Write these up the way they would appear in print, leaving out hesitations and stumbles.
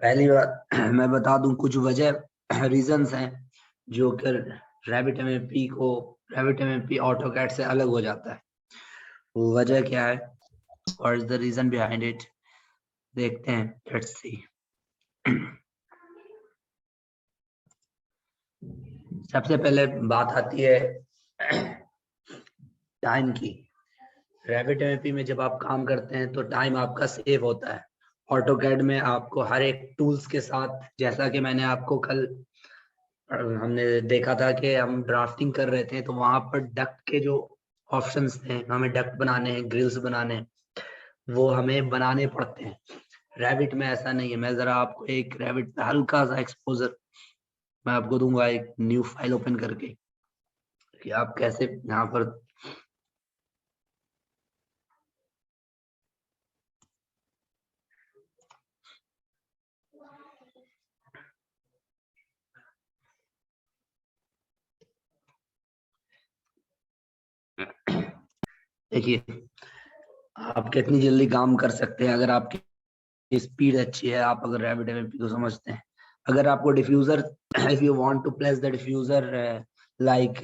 पहली बात मैं बता दूं, कुछ वजह रीजंस हैं जो कि रैबिट एमएपी ऑटोकैड से अलग हो जाता है। वो वजह क्या है, what is the reason behind it, देखते हैं, लेट्स सी। सबसे पहले बात आती है टाइम की। रैबिट एमएपी में जब आप काम करते हैं तो टाइम आपका सेव होता है। ऑटोकैड में आपको हर एक टूल्स के साथ, जैसा कि मैंने आपको कल हमने देखा था कि हम ड्राफ्टिंग कर रहे थे तो वहां पर डक्ट के जो ऑप्शंस थे, हमें डक्ट बनाने हैं, ग्रिल्स बनाने हैं, वो हमें बनाने पड़ते हैं। रैबिट में ऐसा नहीं है। मैं जरा आपको एक रैबिट का हल्का सा एक्सपोजर मैं आपको दूंगा, एक न्यू फाइल ओपन करके, कि आप कैसे यहाँ पर देखिए आप कितनी जल्दी काम कर सकते हैं अगर आपकी स्पीड अच्छी है, आप अगर रैबिट एमएपी को समझते हैं। अगर आपको diffuser, if you want to place the diffuser like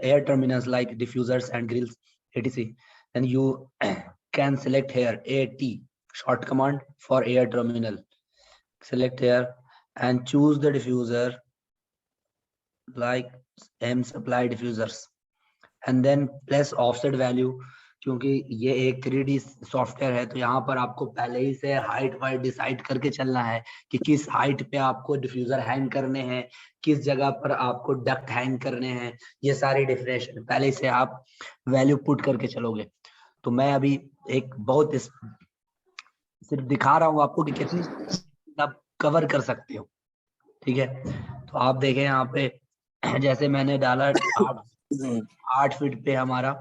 air terminals like diffusers and grills etc, then you can select here AT, short command for air terminal. Select here and choose the diffuser like M supply diffusers and then place offset value। क्योंकि ये एक 3D software है तो यहाँ पर आपको पहले ही से हाइट वाइट डिसाइड करके चलना है कि किस हाइट पे आपको डिफ्यूजर हैंग करने हैं, किस जगह पर आपको डक्ट हैंग करने हैं। ये सारी डिफरेंशिएशन पहले से आप वैल्यू पुट करके चलोगे। तो मैं अभी एक बहुत सिर्फ दिखा रहा हूँ आपको कि कितनी आप कवर कर सकते हो। ठीक है, तो आप देखें यहाँ पे जैसे मैंने डाला 8 फीट पे हमारा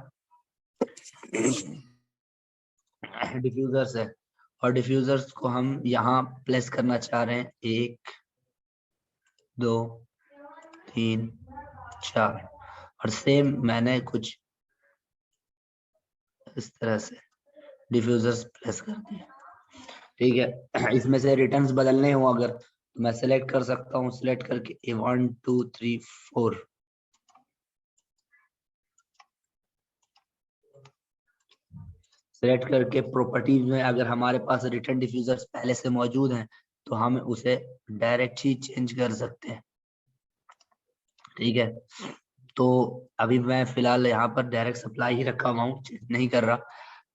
डिफ्यूजर्स है और डिफ्यूजर्स को हम यहाँ प्लेस करना चाह रहे हैं 1 2 3 4 और सेम मैंने कुछ इस तरह से डिफ्यूजर्स प्लेस कर दिए। ठीक है, इसमें से रिटर्न्स बदलने हो अगर तो मैं सिलेक्ट कर सकता हूँ, सिलेक्ट करके 1 2 3 4 सिलेक्ट करके प्रॉपर्टीज में अगर हमारे पास रिटर्न डिफ्यूजर्स पहले से मौजूद हैं तो हम उसे डायरेक्ट ही चेंज कर सकते हैं। ठीक है, तो अभी मैं फिलहाल यहाँ पर डायरेक्ट सप्लाई ही रखा हुआ हूँ, चेंज नहीं कर रहा।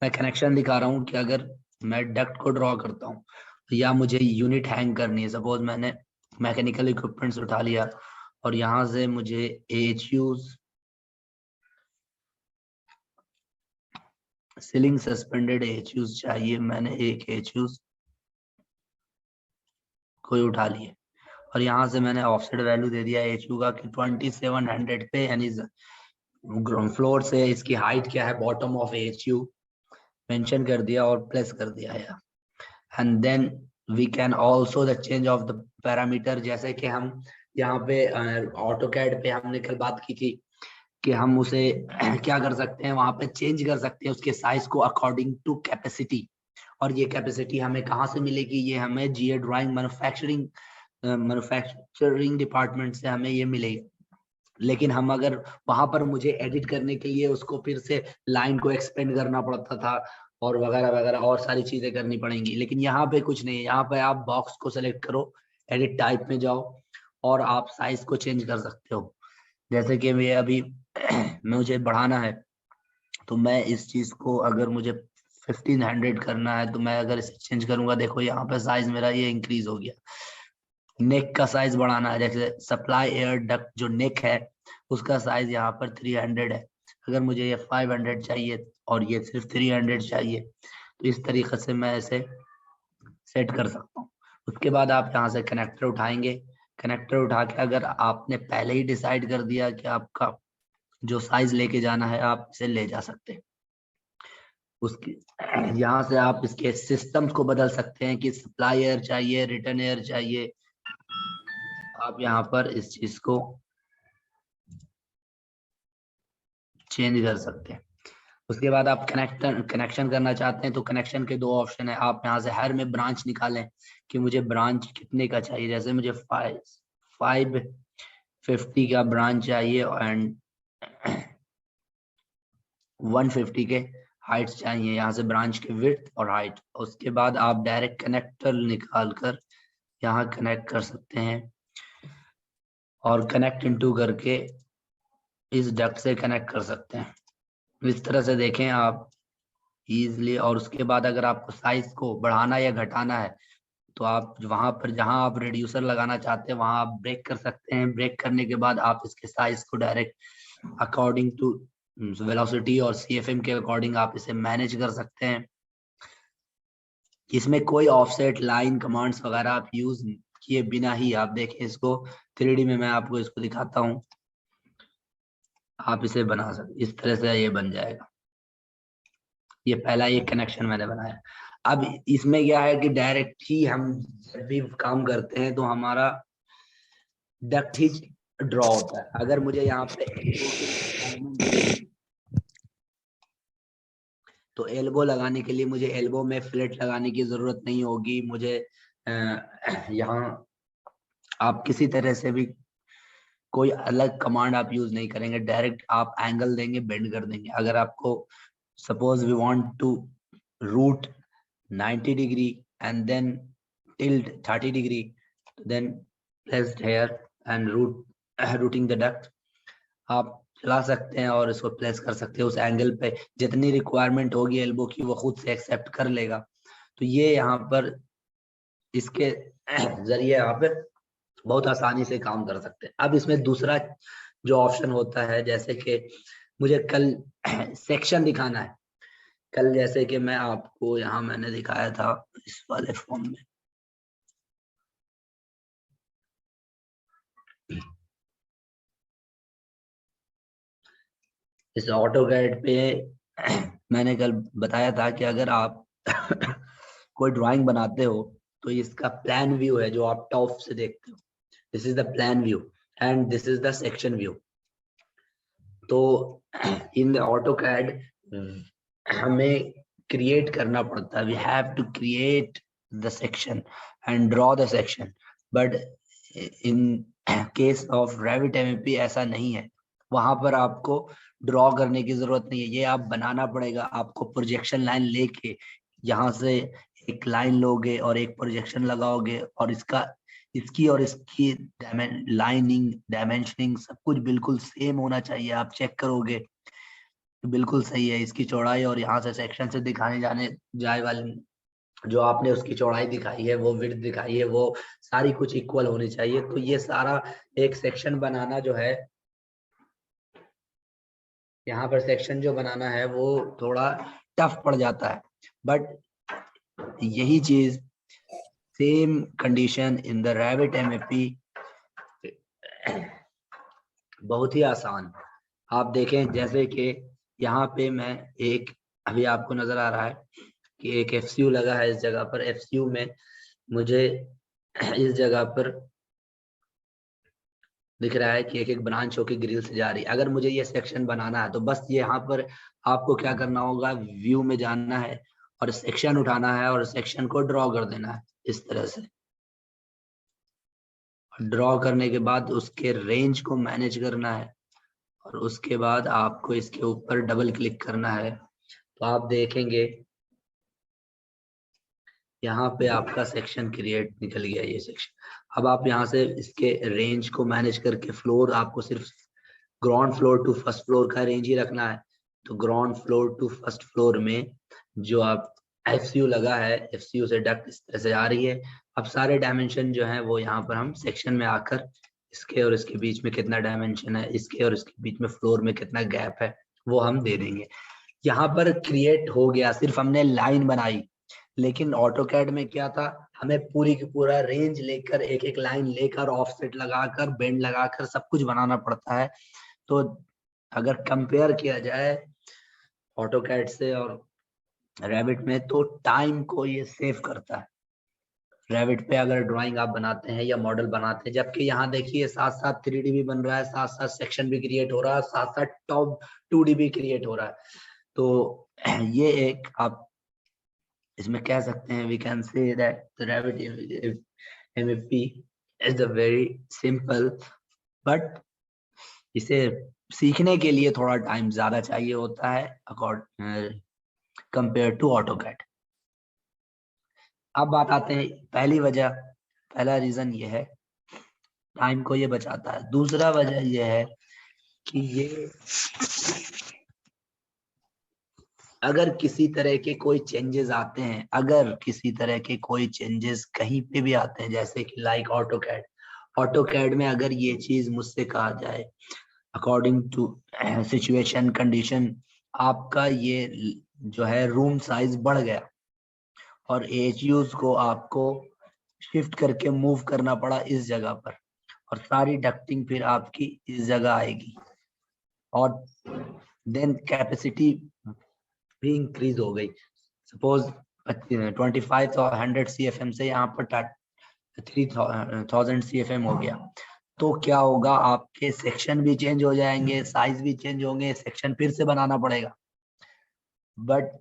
मैं कनेक्शन दिखा रहा हूँ कि अगर मैं डक्ट को ड्रॉ करता हूँ या मुझे यूनिट हैंग करनी है, सपोज मैंने मैकेनिकल इक्विपमेंट्स उठा लिया और यहाँ से मुझे एचयूज सीलिंग सस्पेंडेड एचयूज चाहिए, मैंने एक एचयूज कोई उठा लिए और यहाँ से मैंने ऑफसेट वैल्यू दे दिया एचयू का कि 2700 पे, यानी ग्राउंड फ्लोर से इसकी हाइट क्या है, बॉटम ऑफ एचयू मेंशन कर दिया और प्लेस कर दिया है। And then we can also the change of the parameter, जैसे कि हम यहाँ पे ऑटोकैड पे हमने कल बात की थी कि हम उसे क्या कर सकते हैं, वहां पे चेंज कर सकते हैं उसके साइज को अकॉर्डिंग टू कैपेसिटी। और ये कैपेसिटी हमें कहाँ से मिलेगी, ये हमें जीए ड्राइंग मैन्युफैक्चरिंग डिपार्टमेंट से हमें ये मिलेगी। लेकिन हम अगर वहां पर मुझे एडिट करने के लिए उसको फिर से लाइन को एक्सपेंड करना पड़ता था और वगैरह वगैरह और सारी चीजें करनी पड़ेंगी। लेकिन यहाँ पे कुछ नहीं है, यहाँ पे आप बॉक्स को सेलेक्ट करो, एडिट टाइप में जाओ और आप साइज को चेंज कर सकते हो। जैसे कि मैं अभी मुझे बढ़ाना है तो मैं इस चीज को अगर मुझे 1500 करना है तो मैं अगर इसे चेंज करूंगा, देखो यहाँ पे साइज मेरा ये इंक्रीज हो गया। नेक का साइज बढ़ाना है, जैसे सप्लाई एयर डक्ट जो नेक है उसका साइज यहाँ पर 300 है, अगर मुझे ये 500 चाहिए और ये सिर्फ 300 चाहिए तो इस तरीके से मैं इसे सेट कर सकता हूँ। उसके बाद आप यहाँ से कनेक्टर उठाएंगे, कनेक्टर उठा के अगर आपने पहले ही डिसाइड कर दिया कि आपका जो साइज लेके जाना है आप इसे ले जा सकते हैं। उसके यहाँ से आप इसके सिस्टम्स को बदल सकते हैं कि सप्लाई एयर चाहिए, रिटर्न एयर चाहिए। आप यहाँ पर इस चीज को चेंज कर सकते हैं। उसके बाद आप कनेक्शन करना चाहते हैं तो कनेक्शन के दो ऑप्शन है। आप यहाँ से हर में ब्रांच निकालें कि मुझे ब्रांच कितने का चाहिए। जैसे मुझे 550 का ब्रांच चाहिए एंड 150 के हाइट्स चाहिए, यहाँ से ब्रांच के विड्थ और हाइट। उसके बाद आप डायरेक्ट कनेक्टर निकाल कर यहाँ कनेक्ट कर सकते हैं और कनेक्ट इनटू करके इस डक्ट से कनेक्ट कर सकते हैं। इस तरह से देखें आप इजीली। और उसके बाद अगर आपको साइज को बढ़ाना या घटाना है तो आप वहां पर जहां आप रिड्यूसर लगाना चाहते हैं वहां आप ब्रेक कर सकते हैं। ब्रेक करने के बाद आप इसके साइज को डायरेक्ट अकॉर्डिंग टू वेलोसिटी और सीएफएम के अकॉर्डिंग आप इसे मैनेज कर सकते हैं। इसमें कोई ऑफसेट लाइन कमांड्स वगैरह आप यूज किए बिना ही आप देखें इसको 3D में मैं आपको इसको दिखाता हूं। आप इसे बना सकते, इस तरह से ये बन जाएगा। ये पहला एक कनेक्शन मैंने बनाया। अब इसमें क्या है कि डायरेक्ट ही हम जब भी काम करते हैं तो हमारा डक्ट ही ड्रॉ होता है। अगर मुझे यहाँ पे तो एल्बो लगाने के लिए मुझे एल्बो में फ्लेट लगाने की जरूरत नहीं होगी। मुझे यहाँ आप किसी तरह से भी कोई अलग कमांड आप यूज नहीं करेंगे, डायरेक्ट आप एंगल देंगे, बेंड कर देंगे। अगर आपको suppose we want to route 90 degree and then tilt 30 degree, then placed here and routing the duct आप चला सकते हैं और इसको प्लेस कर सकते हैं उस एंगल पे। जितनी रिक्वायरमेंट होगी एल्बो की वो खुद से एक्सेप्ट कर लेगा। तो ये यहाँ पर इसके जरिए आप बहुत आसानी से काम कर सकते हैं। अब इसमें दूसरा जो ऑप्शन होता है, जैसे कि मुझे कल सेक्शन दिखाना है। कल जैसे कि मैं आपको यहाँ मैंने दिखाया था इस वाले फॉर्म में, इस ऑटोकैड पे मैंने कल बताया था कि अगर आप कोई ड्राइंग बनाते हो तो इसका प्लान व्यू है जो आप टॉप से देखते हो। This is the plan view and this is the section view. तो इन द ऑटोकैड हमें क्रिएट करना पड़ता है। We have to create the section and draw the section, but in case of Revit MEP ऐसा नहीं है। वहां पर आपको ड्रॉ करने की जरूरत नहीं है, ये आप बनाना पड़ेगा। आपको प्रोजेक्शन लाइन लेके यहाँ से एक लाइन लोगे और एक प्रोजेक्शन लगाओगे और इसकी और इसकी लाइनिंग डायमेंशनिंग सब कुछ बिल्कुल सेम होना चाहिए। आप चेक करोगे तो बिल्कुल सही है। इसकी चौड़ाई और यहाँ से सेक्शन से दिखाने जाए वाली जो आपने उसकी चौड़ाई दिखाई है, वो विड्थ दिखाई है, वो सारी कुछ इक्वल होनी चाहिए। तो ये सारा एक सेक्शन बनाना जो है, यहाँ पर सेक्शन जो बनाना है वो थोड़ा टफ पड़ जाता है। बट यही चीज same condition in the Revit MEP बहुत ही आसान। आप देखें जैसे कि यहाँ पे मैं एक अभी आपको नजर आ रहा है कि एक एफसीयू लगा है इस जगह पर। एफसीयू में मुझे इस जगह पर दिख रहा है कि एक एक ब्रांच होकर ग्रिल से जा रही है। अगर मुझे ये सेक्शन बनाना है तो बस यहाँ पर आपको क्या करना होगा, व्यू में जाना है और सेक्शन उठाना है और सेक्शन को ड्रॉ कर देना है इस तरह से। ड्रॉ करने के बाद उसके रेंज को मैनेज करना है और उसके बाद आपको इसके ऊपर डबल क्लिक करना है। तो आप देखेंगे यहाँ पे आपका सेक्शन क्रिएट निकल गया, ये सेक्शन। अब आप यहाँ से इसके रेंज को मैनेज करके फ्लोर आपको सिर्फ ground floor to first floor का रेंज ही रखना है। तो ground floor to first floor में जो आप एफसीयू लगा है, एफसीयू से डक्ट इस तरह से आ रही है। अब सारे डायमेंशन जो है वो यहाँ पर हम सेक्शन में आकर इसके और इसके बीच में कितना डायमेंशन है, इसके और इसके बीच में फ्लोर में कितना गैप है, वो हम दे देंगे। यहाँ पर क्रिएट हो गया, सिर्फ हमने लाइन बनाई। लेकिन ऑटोकैड में क्या था, हमें पूरी की पूरा रेंज लेकर एक एक लाइन लेकर ऑफसेट लगाकर बेंड लगाकर सब कुछ बनाना पड़ता है। तो अगर कंपेयर किया जाए ऑटोकैड से और रैविट में तो टाइम को ये सेव करता है। रैविट पे अगर ड्राइंग आप बनाते हैं या मॉडल बनाते हैं, जबकि यहाँ देखिए साथ साथ 3D भी बन रहा है, साथ साथ सेक्शन भी क्रिएट हो रहा है, साथ साथ टॉप 2D भी क्रिएट हो रहा है। तो ये एक आप इसमें कह सकते हैं, we can say that the Revit MFP is the very simple, but इसे सीखने के लिए थोड़ा टाइम ज्यादा चाहिए होता है कंपेयर टू AutoCAD। अब बात आते हैं पहली वजह, पहला रीजन ये है टाइम को ये बचाता है। दूसरा वजह ये है कि ये अगर किसी तरह के कोई चेंजेस आते हैं, अगर किसी तरह के कोई चेंजेस कहीं पे भी आते हैं, जैसे कि लाइक ऑटोकैड में अगर ये चीज मुझसे कहा जाए अकॉर्डिंग टू सिचुएशन कंडीशन, आपका ये जो है रूम साइज बढ़ गया और AHUs को आपको शिफ्ट करके मूव करना पड़ा इस जगह पर, और सारी डक्टिंग फिर आपकी इस जगह आएगी, और देन कैपेसिटी भी इंक्रीज हो गई। सपोज 2500 CFM से यहाँ पर 3000 CFM हो गया, तो क्या होगा, आपके सेक्शन भी चेंज हो जाएंगे, साइज भी चेंज होंगे, सेक्शन फिर से बनाना पड़ेगा। But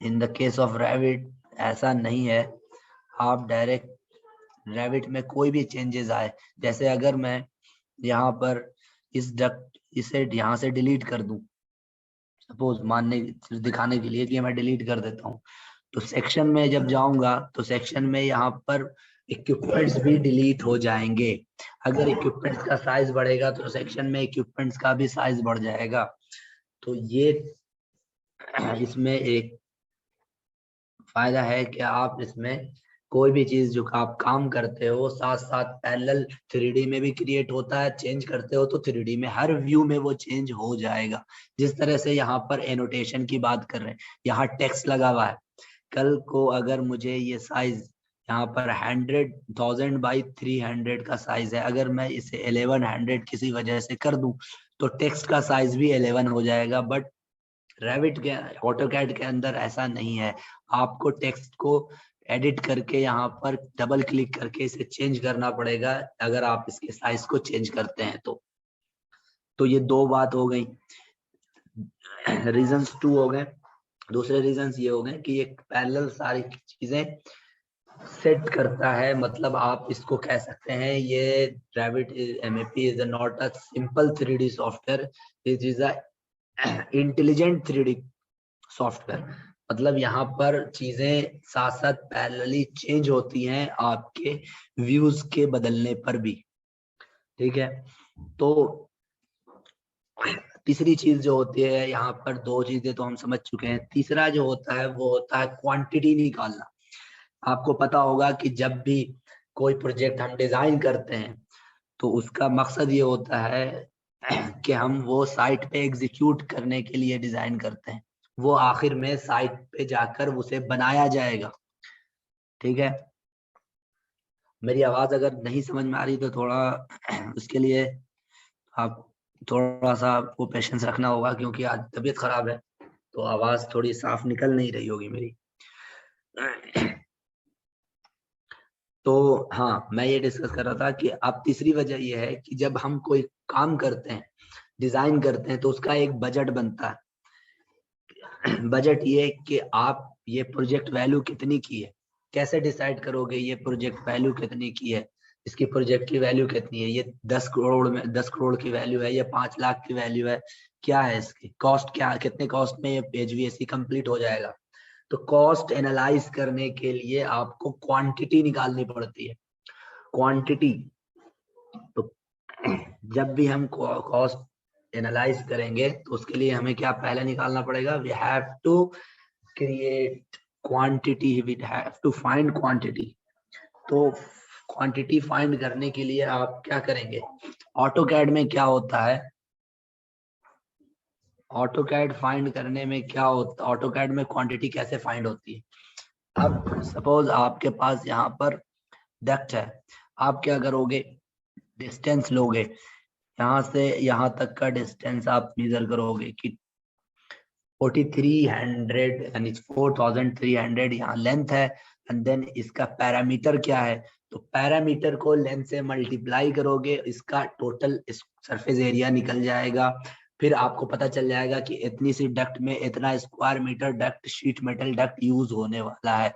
in the case of Revit ऐसा नहीं है, आप डायरेक्ट Revit में कोई भी चेंजेस आए, जैसे अगर मैं यहाँ पर इस डक्ट इसे यहाँ से डिलीट कर दूं, सपोज मानने दिखाने के लिए कि मैं डिलीट कर देता हूँ, तो सेक्शन में जब जाऊंगा तो सेक्शन में यहाँ पर इक्विपमेंट्स भी डिलीट हो जाएंगे। अगर इक्विपमेंट्स का साइज बढ़ेगा तो सेक्शन में इक्विपमेंट्स का भी साइज बढ़ जाएगा। तो ये इसमें एक फायदा है कि आप इसमें कोई भी चीज जो आप काम करते हो साथ साथ पैरेलल 3D में भी क्रिएट होता है, चेंज करते हो तो 3D में हर व्यू में वो चेंज हो जाएगा। जिस तरह से यहाँ पर एनोटेशन की बात कर रहे हैं, यहाँ टेक्स्ट लगा हुआ है, कल को अगर मुझे ये साइज यहाँ पर 100,000 बाई 300 का साइज है, अगर मैं इसे 1100 किसी वजह से कर दूं तो टेक्स्ट का साइज भी 11 हो जाएगा। बट Revit के AutoCAD के अंदर ऐसा नहीं है, आपको टेक्स्ट को एडिट करके यहाँ पर डबल क्लिक करके इसे चेंज करना पड़ेगा अगर आप इसके साइज को चेंज करते हैं तो ये दो बात हो गई, रीजंस 2 हो गए। दूसरे रीजंस ये हो गए कि ये पैरेलल सारी चीजें सेट करता है, मतलब आप इसको कह सकते हैं ये Revit MAP is not a simple 3D software, it is a intelligent 3D software. मतलब यहाँ पर चीजें साथ साथ पैरेलली चेंज होती हैं आपके व्यूज के बदलने पर भी, ठीक है। तो तीसरी चीज जो होती है, यहाँ पर दो चीजें तो हम समझ चुके हैं, तीसरा जो होता है वो होता है क्वांटिटी निकालना। आपको पता होगा कि जब भी कोई प्रोजेक्ट हम डिजाइन करते हैं तो उसका मकसद ये होता है कि हम वो साइट पे एग्जीक्यूट करने के लिए डिजाइन करते हैं, वो आखिर में साइट पे जाकर उसे बनाया जाएगा, ठीक है। मेरी आवाज अगर नहीं समझ में आ रही तो थोड़ा उसके लिए आप थोड़ा सा आपको पेशेंस रखना होगा, क्योंकि आज तबीयत खराब है तो आवाज थोड़ी साफ निकल नहीं रही होगी मेरी। तो हाँ, मैं ये डिस्कस कर रहा था कि अब तीसरी वजह ये है कि जब हम कोई काम करते हैं, डिजाइन करते हैं, तो उसका एक बजट बनता है। बजट ये कि आप ये प्रोजेक्ट वैल्यू कितनी की है, कैसे डिसाइड करोगे ये प्रोजेक्ट वैल्यू कितनी की है, इसकी प्रोजेक्ट की वैल्यू कितनी है, ये 10 करोड़ में 10 करोड़ की वैल्यू है या 5 लाख की वैल्यू है, क्या है इसकी कॉस्ट, क्या कितने कॉस्ट में ये HVAC कंप्लीट हो जाएगा। तो कॉस्ट एनालाइज करने के लिए आपको क्वांटिटी निकालनी पड़ती है। क्वांटिटी, तो जब भी हम कॉस्ट एनालाइज करेंगे तो उसके लिए हमें क्या पहले निकालना पड़ेगा, we have to create quantity, we have to find quantity. तो क्वांटिटी फाइंड करने के लिए आप क्या करेंगे, ऑटोकैड में क्या होता है, ऑटोकैड फाइंड करने में क्या होता है, ऑटोकैड में क्वांटिटी कैसे फाइंड होती है। अब सपोज आपके पास यहाँ पर डक्ट है, आप क्या करोगे, डिस्टेंस लोगे, यहाँ से यहाँ तक का डिस्टेंस आप मेजर करोगे कि 4300 यानी 4300 यहाँ लेंथ है, एंड देन इसका पैरामीटर क्या है, तो पैरामीटर को लेंथ से मल्टीप्लाई करोगे, इसका टोटल सरफेस एरिया निकल जाएगा, फिर आपको पता चल जाएगा कि इतनी सी डक्ट में इतना square metre duct sheet metal duct use होने वाला है,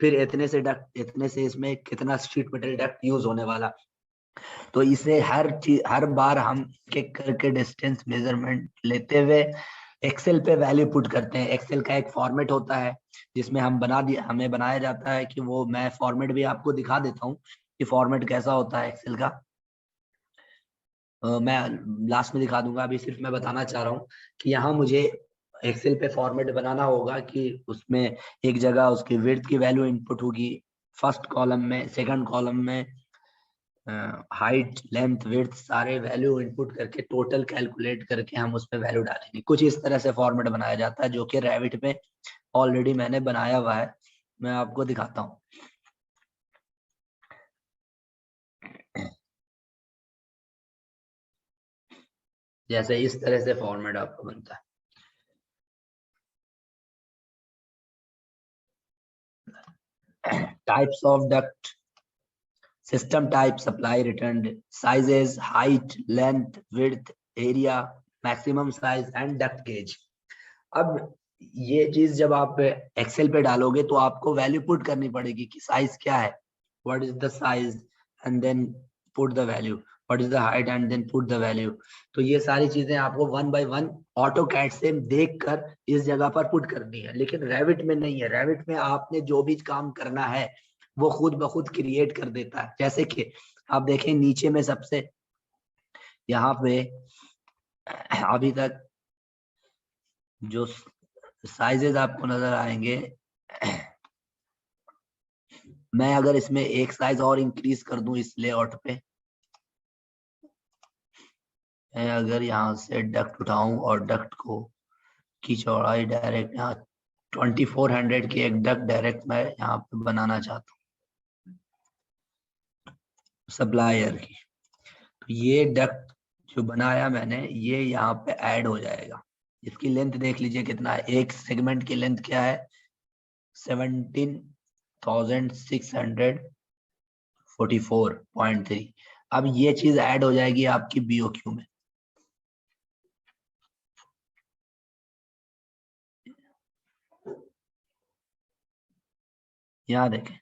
फिर इतने से डक्ट, इतने से इसमें कितना शीट मेटल डक्ट यूज होने वाला। तो इसे हर चीज, हर बार हम एक करके डिस्टेंस मेजरमेंट लेते हुए एक्सेल पे वैल्यू पुट करते हैं। एक्सेल का एक फॉर्मेट होता है जिसमें हमें बनाया जाता है कि वो, मैं फॉर्मेट भी आपको दिखा देता हूँ कि फॉर्मेट कैसा होता है एक्सेल का। मैं लास्ट में दिखा दूंगा, अभी सिर्फ मैं बताना चाह रहा हूँ कि यहाँ मुझे एक्सेल पे फॉर्मेट बनाना होगा कि उसमें एक जगह उसकी विड्थ की वैल्यू इनपुट होगी फर्स्ट कॉलम में, सेकंड कॉलम में हाइट लेंथ विड्थ सारे वैल्यू इनपुट करके टोटल कैलकुलेट करके हम उस पर वैल्यू डालेंगे। कुछ इस तरह से फॉर्मेट बनाया जाता है जो कि रेविट में ऑलरेडी मैंने बनाया हुआ है, मैं आपको दिखाता हूँ। जैसे इस तरह से फॉर्मेट आपको बनता है। Types of duct, system type, supply returned, sizes, height, length, width, area, maximum size and duct gauge। अब ये चीज जब आप एक्सेल पे डालोगे तो आपको वैल्यू पुट करनी पड़ेगी कि साइज क्या है, what is the size and then put the value, what is the height and then put the value. तो ये सारी चीजें आपको one by one AutoCAD से देखकर इस जगह पर पुट करनी है, लेकिन रेविट में नहीं है। रेविट में आपने जो भी काम करना है वो खुद ब खुद क्रिएट कर देता है। जैसे कि आप देखें नीचे में सबसे यहाँ पे अभी तक जो साइजेस आपको नजर आएंगे, मैं अगर इसमें एक साइज और इंक्रीज कर दूं इस लेआउट पे, मैं अगर यहाँ से डक्ट उठाऊं और डक्ट को की चौड़ाई डायरेक्ट यहाँ 2400 की एक डक्ट डायरेक्ट मैं यहाँ पे बनाना चाहता हूँ सप्लायर की, तो ये डक्ट जो बनाया मैंने ये यहाँ पे ऐड हो जाएगा। इसकी लेंथ देख लीजिए कितना है, एक सेगमेंट की लेंथ क्या है 17,644.3। अब ये चीज ऐड हो जाएगी आपकी बीओक्यू में। यहाँ देखें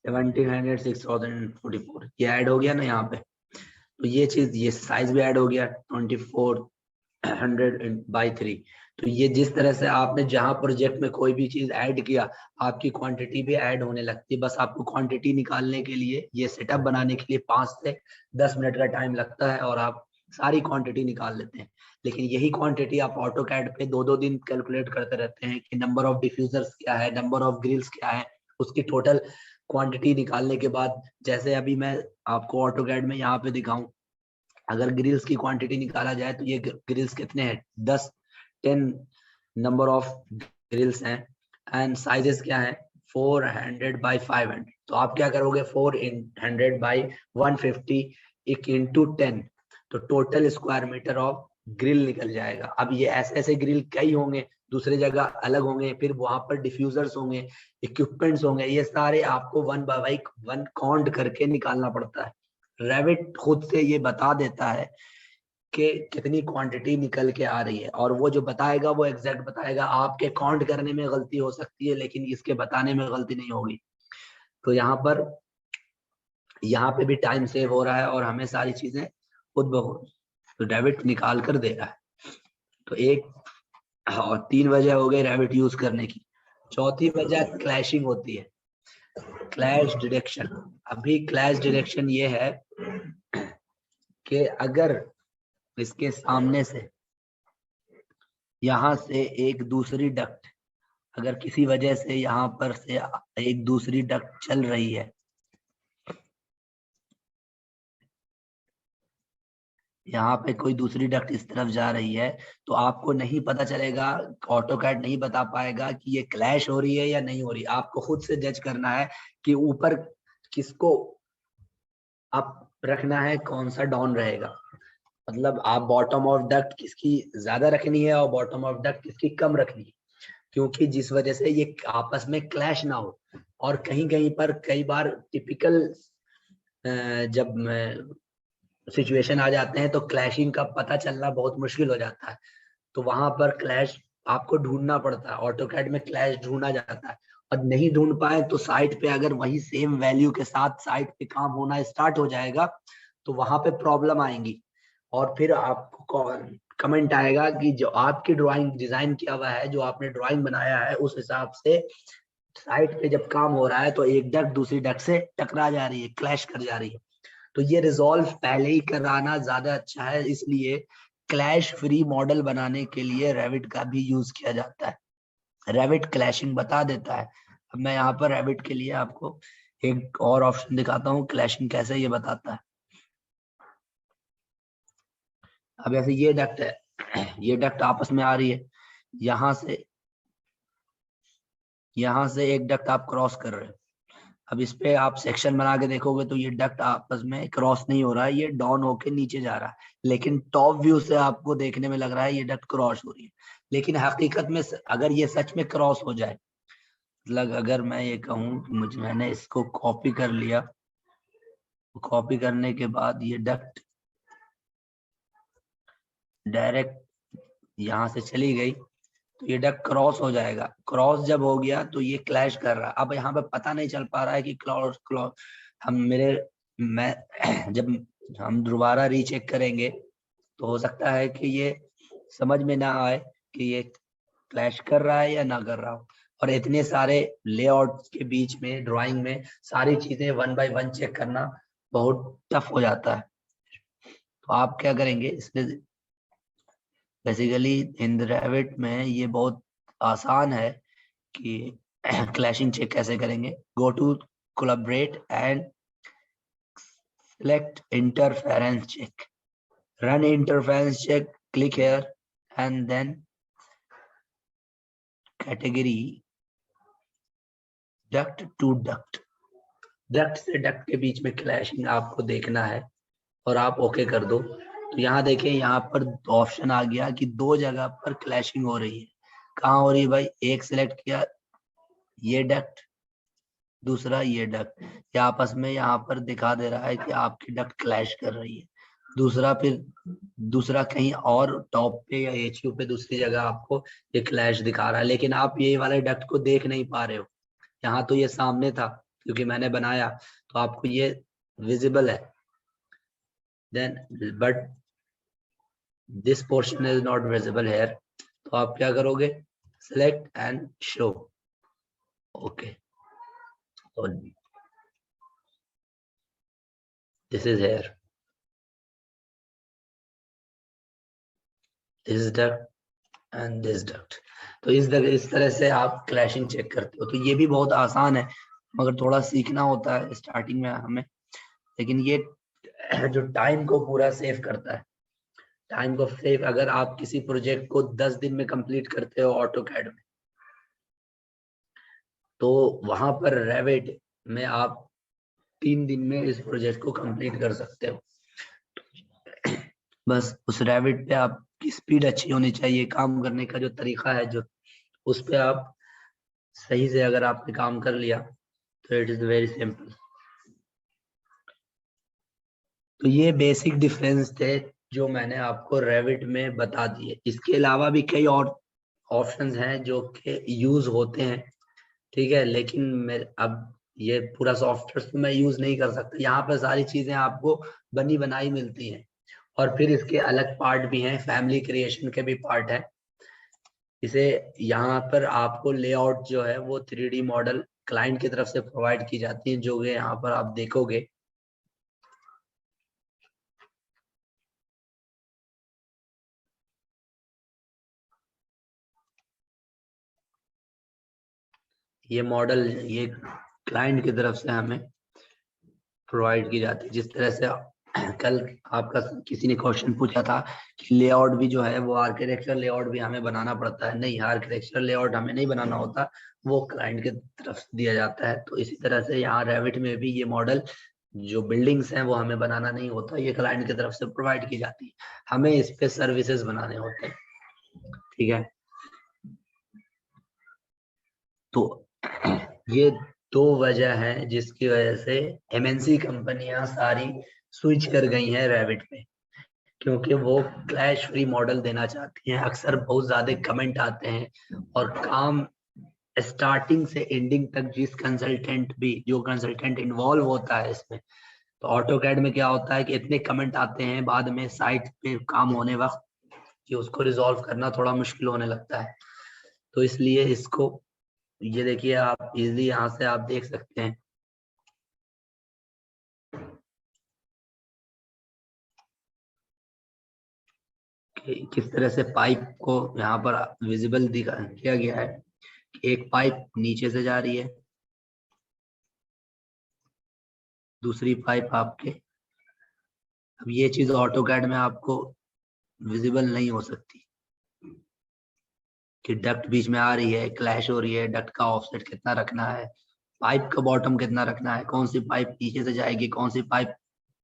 1700 6044 ये ऐड हो गया ना यहाँ पे। तो ये चीज, ये साइज भी ऐड हो गया 2400/3। तो ये जिस तरह से आपने जहां प्रोजेक्ट में कोई भी चीज ऐड किया आपकी क्वांटिटी भी ऐड होने लगती है। बस आपको क्वांटिटी निकालने के लिए, ये सेटअप बनाने के लिए 5 से 10 मिनट का टाइम लगता है और आप सारी क्वांटिटी निकाल लेते हैं। लेकिन यही क्वांटिटी आप ऑटो कैड पे 2-2 दिन कैलकुलेट करते रहते हैं कि नंबर ऑफ डिफ्यूजर्स क्या है, नंबर ऑफ ग्रिल्स क्या है, उसकी टोटल क्वांटिटी निकालने के बाद, जैसे अभी मैं आपको ऑटो कैड में यहाँ पे दिखाऊं, अगर ग्रिल्स की क्वांटिटी निकाला जाए तो ये ग्रिल्स कितने हैं 10 नंबर ऑफ ग्रिल्स हैं एंड साइजेस क्या है 400/500। तो आप क्या करोगे 400/150 इंटू 10, तो total square metre of grill निकल जाएगा। अब ये ऐसे ऐसे ग्रिल कई होंगे, दूसरी जगह अलग होंगे, फिर वहां पर डिफ्यूजर्स होंगे, इक्विपमेंट्स होंगे, ये सारे आपको वन बाय वन काउंट करके निकालना पड़ता है। रेविट खुद से ये बता देता है कि कितनी क्वांटिटी निकल के आ रही है, और वो जो बताएगा वो एग्जैक्ट बताएगा। आपके काउंट करने में गलती हो सकती है लेकिन इसके बताने में गलती नहीं होगी। तो यहाँ पे भी टाइम सेव हो रहा है और हमें सारी चीजें खुद ब खुद तो रेविट निकाल कर दे रहा है। तो एक और 3 वजह हो गई रेविट यूज करने की। चौथी वजह क्लैशिंग होती है, क्लैश डिटेक्शन। अभी क्लैश डिटेक्शन ये है कि अगर इसके सामने से यहाँ से एक दूसरी डक्ट, अगर किसी वजह से यहाँ पर से एक दूसरी डक्ट चल रही है, यहाँ पे कोई दूसरी डक्ट इस तरफ जा रही है, तो आपको नहीं पता चलेगा, ऑटोकैड नहीं बता पाएगा कि ये क्लैश हो रही है या नहीं हो रही। आपको खुद से जज करना है कि ऊपर किसको अप रखना है, कौन सा डाउन रहेगा। मतलब आप बॉटम ऑफ डक्ट किसकी ज्यादा रखनी है और बॉटम ऑफ डक्ट किसकी कम रखनी है, क्योंकि जिस वजह से ये आपस में क्लैश ना हो। और कहीं कहीं पर कई बार टिपिकल जब सिचुएशन आ जाते हैं तो क्लैशिंग का पता चलना बहुत मुश्किल हो जाता है। तो वहां पर क्लैश आपको ढूंढना पड़ता है, ऑटोकैड में क्लैश ढूंढा जाता है। और नहीं ढूंढ पाए तो साइट पे अगर वही सेम वैल्यू के साथ साइट पे काम होना स्टार्ट हो जाएगा तो वहां पे प्रॉब्लम आएंगी। और फिर आपको कमेंट आएगा कि जो आपकी ड्राइंग डिजाइन किया हुआ है, जो आपने ड्राइंग बनाया है, उस हिसाब से साइट पे जब काम हो रहा है तो एक डक दूसरी डक से टकरा जा रही है, क्लैश कर जा रही है। तो ये रिजॉल्व पहले ही कराना ज्यादा अच्छा है, इसलिए क्लैश फ्री मॉडल बनाने के लिए रेविट का भी यूज किया जाता है। रेविट क्लैशिंग बता देता है। अब मैं यहाँ पर रेविट के लिए आपको एक और ऑप्शन दिखाता हूँ, क्लैशिंग कैसे ये बताता है। अब ऐसे ये डक्ट है, ये डक्ट आपस में आ रही है, यहाँ से एक डक्ट आप क्रॉस कर रहे हो। अब इस पे आप सेक्शन बना के देखोगे तो ये डक्ट आपस में क्रॉस नहीं हो रहा है, ये डाउन होके नीचे जा रहा है। लेकिन टॉप व्यू से आपको देखने में लग रहा है ये डक्ट क्रॉस हो रही है। लेकिन हकीकत में अगर ये सच में क्रॉस हो जाए, मतलब अगर मैं ये कहूँ मैंने इसको कॉपी कर लिया, कॉपी करने के बाद ये डक्ट डायरेक्ट यहाँ से चली गई तो ये डक्ट क्रॉस हो जाएगा। क्रॉस जब हो गया तो ये क्लैश कर रहा है। अब यहाँ पे पता नहीं चल पा रहा है कि क्रॉस क्रॉस हम मेरे मैं जब हम दोबारा रीचेक करेंगे तो हो सकता है कि ये समझ में ना आए कि ये क्लैश कर रहा है या ना कर रहा हो। और इतने सारे लेआउट के बीच में ड्राइंग में सारी चीजें वन बाय वन चेक करना बहुत टफ हो जाता है। तो आप क्या करेंगे इसमें, बेसिकली इन रेविट में ये बहुत आसान है कि क्लैशिंग चेक कैसे करेंगे। Go to collaborate and select interference check, run interference check, click here and then category duct to duct, duct से डक्ट के बीच में क्लैशिंग आपको देखना है और आप ओके कर दो। तो यहाँ देखें, यहाँ पर ऑप्शन आ गया कि दो जगह पर क्लैशिंग हो रही है। कहाँ हो रही है भाई, एक सिलेक्ट किया ये डक्ट, दूसरा ये डक्ट, ये आपस में यहाँ पर दिखा दे रहा है कि आपकी डक्ट क्लैश कर रही है। दूसरा फिर दूसरा कहीं और टॉप पे या एचयू पे दूसरी जगह आपको ये क्लैश दिखा रहा है, लेकिन आप ये वाले डक्ट को देख नहीं पा रहे हो। यहाँ तो ये सामने था क्योंकि मैंने बनाया तो आपको ये विजिबल है, then but this portion is not visible here. तो आप क्या करोगे, सिलेक्ट एंड शो, ओके। तो this is here, this duct and this duct. तो इस तरह से आप क्लैशिंग चेक करते हो। तो ये भी बहुत आसान है मगर थोड़ा सीखना होता है स्टार्टिंग में हमें। लेकिन ये जो टाइम को पूरा सेव करता है, टाइम को सेव, अगर आप किसी प्रोजेक्ट को 10 दिन में कंप्लीट करते हो ऑटोकैड में, तो वहां पर रेविट में आप 3 दिन में इस प्रोजेक्ट को कंप्लीट कर सकते हो। बस उस रेविट पे आपकी स्पीड अच्छी होनी चाहिए, काम करने का जो तरीका है जो उस पे आप सही से अगर आपने काम कर लिया तो इट इज वेरी सिंपल। तो ये बेसिक डिफरेंस थे जो मैंने आपको रेविट में बता दिए। इसके अलावा भी कई और ऑप्शंस हैं जो कि यूज होते हैं, ठीक है, लेकिन मैं अब ये पूरा सॉफ्टवेयर तो मैं यूज नहीं कर सकता। यहाँ पर सारी चीजें आपको बनी बनाई मिलती हैं और फिर इसके अलग पार्ट भी हैं, फैमिली क्रिएशन के भी पार्ट है। इसे यहाँ पर आपको लेआउट जो है वो 3D मॉडल क्लाइंट की तरफ से प्रोवाइड की जाती है, जो कि यहाँ पर आप देखोगे। ये मॉडल ये क्लाइंट की तरफ से हमें प्रोवाइड की जाती है। जिस तरह से कल आपका किसी ने क्वेश्चन पूछा था कि लेआउट भी जो है वो आर्किटेक्चर लेआउट भी हमें बनाना पड़ता है, नहीं, आर्किटेक्चर लेआउट हमें नहीं बनाना होता, वो क्लाइंट की तरफ से दिया जाता है। तो इसी तरह से यहाँ रेविट में भी ये मॉडल जो बिल्डिंग्स हैं वो हमें बनाना नहीं होता, ये क्लाइंट की तरफ से प्रोवाइड की जाती है, हमें इस पे सर्विसेज बनाने होते हैं, ठीक है। तो ये दो वजह है जिसकी वजह से एमएनसी कंपनियां सारी स्विच कर गई हैं रेविट पे, क्योंकि वो क्लैश फ्री मॉडल देना चाहती हैं। अक्सर बहुत ज्यादा कमेंट आते हैं और काम स्टार्टिंग से एंडिंग तक जो कंसल्टेंट इन्वॉल्व होता है इसमें, तो ऑटोकैड में क्या होता है कि इतने कमेंट आते हैं बाद में साइट पे काम होने वक्त कि उसको रिजॉल्व करना थोड़ा मुश्किल होने लगता है। तो इसलिए इसको, ये देखिए आप इजीली यहाँ से आप देख सकते हैं कि किस तरह से पाइप को यहाँ पर विजिबल किया गया है। एक पाइप नीचे से जा रही है, दूसरी पाइप आपके, अब ये चीज ऑटोकैड में आपको विजिबल नहीं हो सकती कि डक्ट बीच में आ रही है, क्लैश हो रही है, डक्ट का ऑफसेट कितना रखना है, पाइप का बॉटम कितना रखना है, कौन सी पाइप नीचे से जाएगी, कौन सी पाइप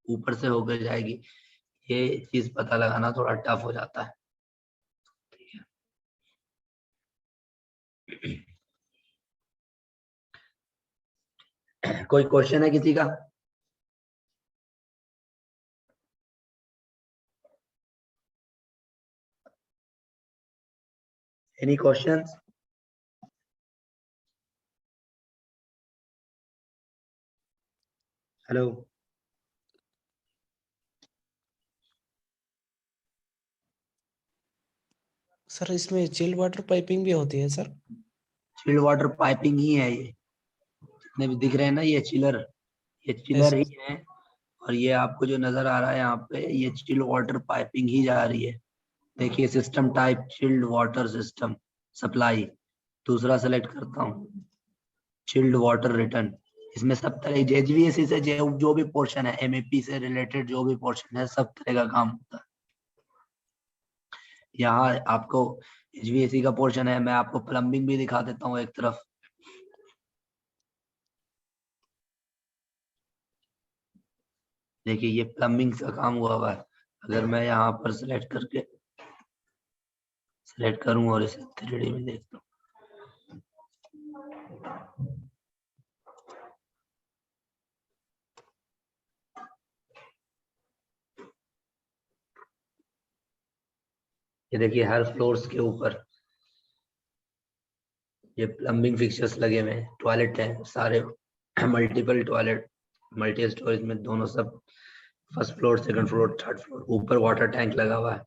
ऊपर से होकर जाएगी, ये चीज पता लगाना थोड़ा टफ हो जाता है। कोई क्वेश्चन है किसी का? Any questions? हेलो? सर इसमें चिल्ड वाटर पाइपिंग भी होती है सर? चिल्ड वाटर पाइपिंग ही है ये, जितने भी दिख रहे हैं ना ये चिलर, ये चिलर ही है। और ये आपको जो नजर आ रहा है यहाँ पे, ये चिल्ड वाटर पाइपिंग ही जा रही है। देखिए system type chilled water system supply, दूसरा सेलेक्ट करता हूँ, चिल्ड वाटर रिटर्न। इसमें सब तरह एचवीएसी से जो भी पोर्शन है, एमएपी से रिलेटेड जो भी पोर्शन है, सब तरह का काम होता है। यहाँ आपको एचवीएसी का पोर्शन है, मैं आपको प्लम्बिंग भी दिखा देता हूँ एक तरफ। देखिए ये प्लम्बिंग का काम हुआ है। अगर मैं यहाँ पर सिलेक्ट करूँ और इसे 3D में देखता हूँ, ये देखिए हर फ्लोर्स के ऊपर ये प्लम्बिंग फिक्चर्स लगे हुए हैं, टॉयलेट है सारे, मल्टीपल टॉयलेट, मल्टी स्टोरेज में दोनों, सब first floor, second floor, third floor, ऊपर वाटर टैंक लगा हुआ है।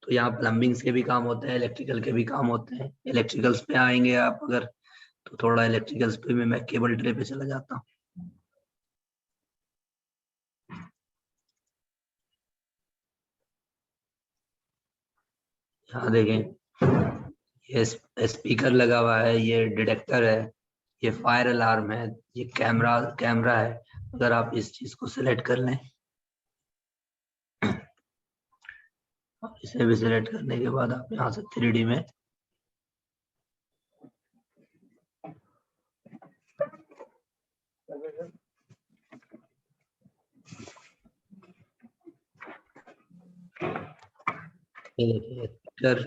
तो यहाँ प्लम्बिंग्स के भी काम होते हैं, इलेक्ट्रिकल के भी काम होते हैं। इलेक्ट्रिकल्स पे आएंगे आप अगर, तो थोड़ा इलेक्ट्रिकल्स पे में मैं केबल ट्रे पे चला जाता हूँ। यहाँ देखें ये स्पीकर लगा हुआ है, ये डिटेक्टर है, ये फायर अलार्म है, ये कैमरा है। अगर आप इस चीज को सिलेक्ट कर लें, इसे भी सिलेक्ट करने के बाद आप यहाँ से 3D में ये देखिए डिटेक्टर,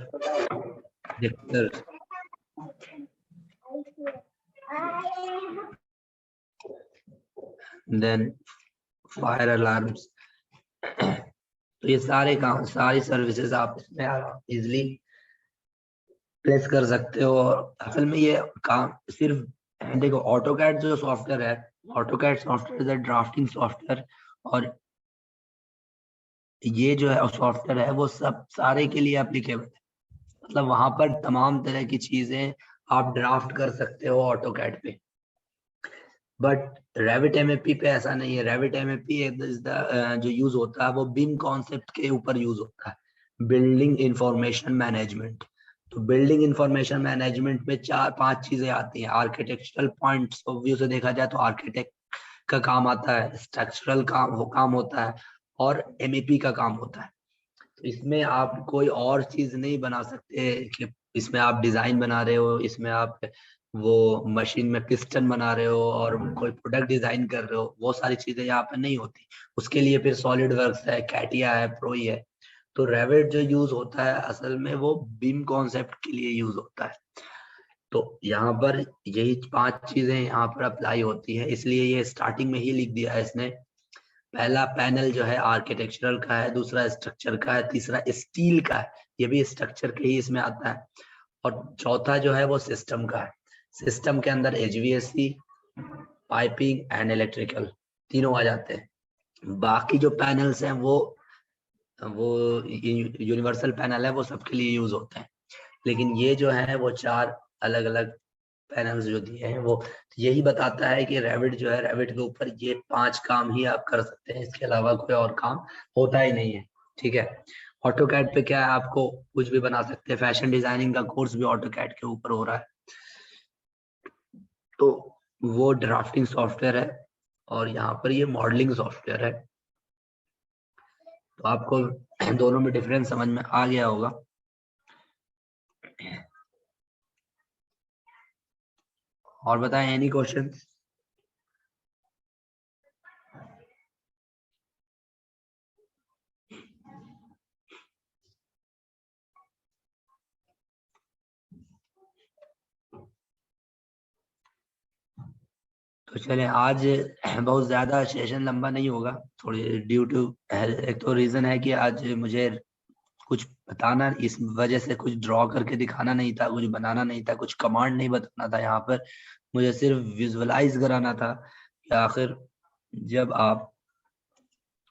देन फायर अलार्म्स। तो ये सारे काम, सारी सर्विसेज आप इसमें इजिली प्लेस कर सकते हो। और असल में ये काम सिर्फ, देखो ऑटोकैड जो सॉफ्टवेयर है, AutoCAD software is a drafting software, और ये जो है सॉफ्टवेयर है वो सब सारे के लिए एप्लीकेबल है। मतलब वहां पर तमाम तरह की चीजें आप ड्राफ्ट कर सकते हो ऑटोकैड पे। बट रेविट एमएपी पे ऐसा नहीं है। रेविट एमएपी जो यूज होता है वो बिम कॉन्सेप्ट के ऊपर यूज होता है, बिल्डिंग इंफॉर्मेशन मैनेजमेंट। तो बिल्डिंग इंफॉर्मेशन मैनेजमेंट में 4-5 चीजें आती हैं। आर्किटेक्चरल पॉइंट्स ऑफ व्यू से देखा जाए तो आर्किटेक्ट का काम आता है, स्ट्रक्चरल काम होता है, और एमएपी का काम होता है। तो इसमें आप कोई और चीज नहीं बना सकते कि इसमें आप डिजाइन बना रहे हो, इसमें आप वो मशीन में पिस्टन बना रहे हो और कोई प्रोडक्ट डिजाइन कर रहे हो, वो सारी चीजें यहाँ पे नहीं होती। उसके लिए फिर सॉलिड वर्क्स है, कैटिया है, प्रोई है। तो रेविट जो यूज होता है असल में वो बीम कॉन्सेप्ट के लिए यूज होता है। तो यहाँ पर यही 5 चीजें यहाँ पर अप्लाई होती है, इसलिए ये स्टार्टिंग में ही लिख दिया है इसने पहला पैनल जो है आर्किटेक्चरल का है, दूसरा स्ट्रक्चर का है, तीसरा स्टील का है, ये भी स्ट्रक्चर के ही इसमें आता है, और चौथा जो है वो सिस्टम का है। सिस्टम के अंदर HVAC, पाइपिंग एंड इलेक्ट्रिकल तीनों आ जाते हैं। बाकी जो पैनल्स हैं वो यूनिवर्सल पैनल है, वो सबके लिए यूज होते हैं, लेकिन ये जो है वो 4 अलग अलग पैनल्स जो दिए हैं वो यही बताता है कि रैविट जो है, रैविट के ऊपर ये 5 काम ही आप कर सकते हैं, इसके अलावा कोई और काम होता ही नहीं है। ठीक है, ऑटोकैड पे क्या है, आपको कुछ भी बना सकते हैं, फैशन डिजाइनिंग का कोर्स भी ऑटोकैड के ऊपर हो रहा है, तो वो ड्राफ्टिंग सॉफ्टवेयर है, और यहाँ पर ये मॉडलिंग सॉफ्टवेयर है। तो आपको दोनों में डिफरेंस समझ में आ गया होगा। और बताएं, एनी क्वेश्चन? तो चले, आज बहुत ज्यादा सेशन लंबा नहीं होगा, थोड़ी ड्यू टू एक तो रीजन है कि आज मुझे कुछ बताना, इस वजह से कुछ ड्रॉ करके दिखाना नहीं था, कुछ बनाना नहीं था, कुछ कमांड नहीं बताना था, यहाँ पर मुझे सिर्फ विजुअलाइज कराना था कि आखिर जब आप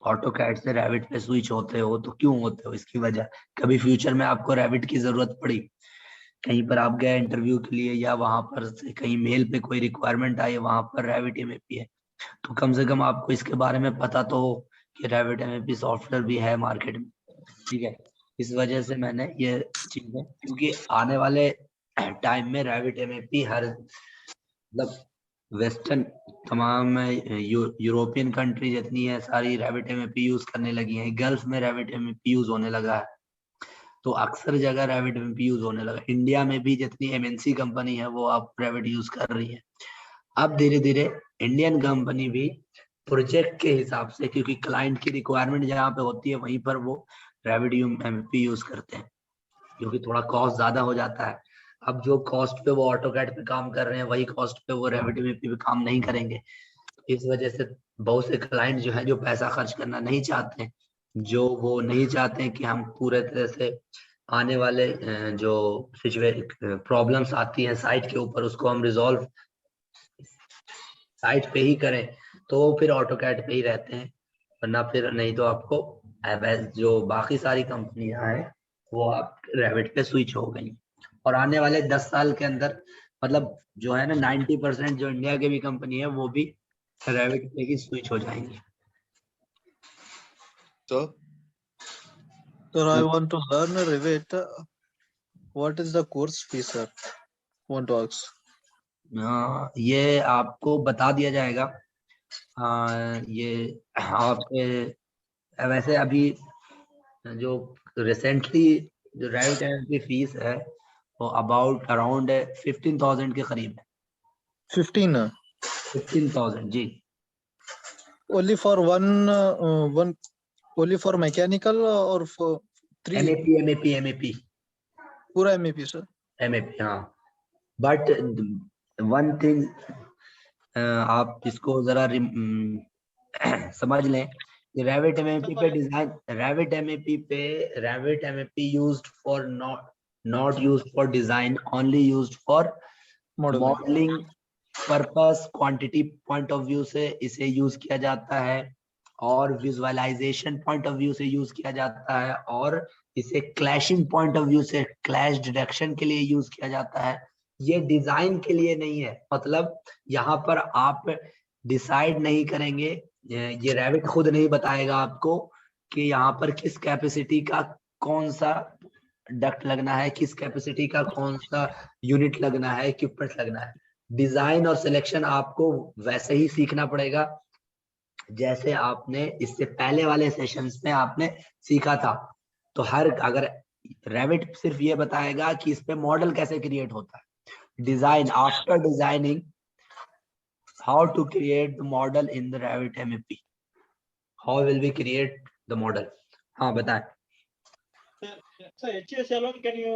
ऑटोकैड से रैविट पे स्विच होते हो तो क्यों होते हो, इसकी वजह। कभी फ्यूचर में आपको रैविट की जरूरत पड़ी, कहीं पर आप गए इंटरव्यू के लिए, या वहां पर से कहीं मेल पे कोई रिक्वायरमेंट आई, वहां पर रैविट एमएपी है, तो कम से कम आपको इसके बारे में पता तो हो कि रैविट एमएपी सॉफ्टवेयर भी है मार्केट में। ठीक है, इस वजह से मैंने ये चीजें, क्योंकि आने वाले टाइम में रैविट एमएपी हर मतलब वेस्टर्न तमाम यूरोपियन कंट्री जितनी है सारी रैविट एमएपी यूज करने लगी हैं, गल्फ में रैविट एमएपी यूज होने लगा है, तो अक्सर जगह रैविट एमएपी यूज होने लगा। इंडिया में भी जितनी एमएनसी कंपनी है वो अब रैविट यूज कर रही है। अब धीरे धीरे इंडियन कंपनी भी प्रोजेक्ट के हिसाब से, क्योंकि क्लाइंट की रिक्वायरमेंट जहाँ पे होती है वहीं पर वो रैविट एमएपी यूज करते हैं, क्योंकि थोड़ा कॉस्ट ज्यादा हो जाता है। अब जो कॉस्ट पे वो ऑटोकैड पे काम कर रहे हैं वही कॉस्ट पे वो रैविट एमएपी पे काम नहीं करेंगे। इस वजह से बहुत से क्लाइंट जो है, जो पैसा खर्च करना नहीं चाहते हैं, जो वो नहीं चाहते हैं कि हम पूरे तरह से आने वाले जो प्रॉब्लम्स आती हैं साइट के ऊपर उसको हम रिजॉल्व साइट पे ही करें, तो वो फिर ऑटोकैड पे ही रहते हैं, वरना फिर नहीं तो आपको जो बाकी सारी कंपनियां हैं वो आप रैविट पे स्विच हो गई। और आने वाले 10 साल के अंदर मतलब जो है ना 90% जो इंडिया की भी कंपनी है वो भी रैविट पे ही स्विच हो जाएंगी। So I want to learn Revit. What is the course fee, sir? Want to ask. ये आपको बता दिया जाएगा। ये आप वैसे अभी जो रिसेंटली जो रैविट की फीस है वो अराउंड 15,000 के करीब है। 15,000 जी। Only for one only for mechanical or for 3? MEP पूरा MEP सर। एमएपी हाँ, बट वन थिंग आप इसको जरा समझ लें कि Revit MEP used for not used for design, only used for modelling purpose, quantity point of view से इसे यूज किया जाता है, और विजुअलाइजेशन पॉइंट ऑफ व्यू से यूज किया जाता है, और इसे क्लैशिंग पॉइंट ऑफ व्यू से क्लैश डिटेक्शन के लिए यूज किया जाता है। ये डिजाइन के लिए नहीं है, मतलब यहाँ पर आप डिसाइड नहीं करेंगे, ये रैविट खुद नहीं बताएगा आपको कि यहाँ पर किस कैपेसिटी का कौन सा डक्ट लगना है, किस कैपेसिटी का कौन सा यूनिट लगना है, इक्विपमेंट लगना है। डिजाइन और सिलेक्शन आपको वैसे ही सीखना पड़ेगा जैसे आपने इससे पहले वाले सेशंस में आपने सीखा था। तो अगर रैविट सिर्फ ये बताएगा कि इस पे मॉडल कैसे क्रिएट होता है, design after designing how to create the model in the Revit MEP, how will we create the model. हाँ बताएं। So HS alone can you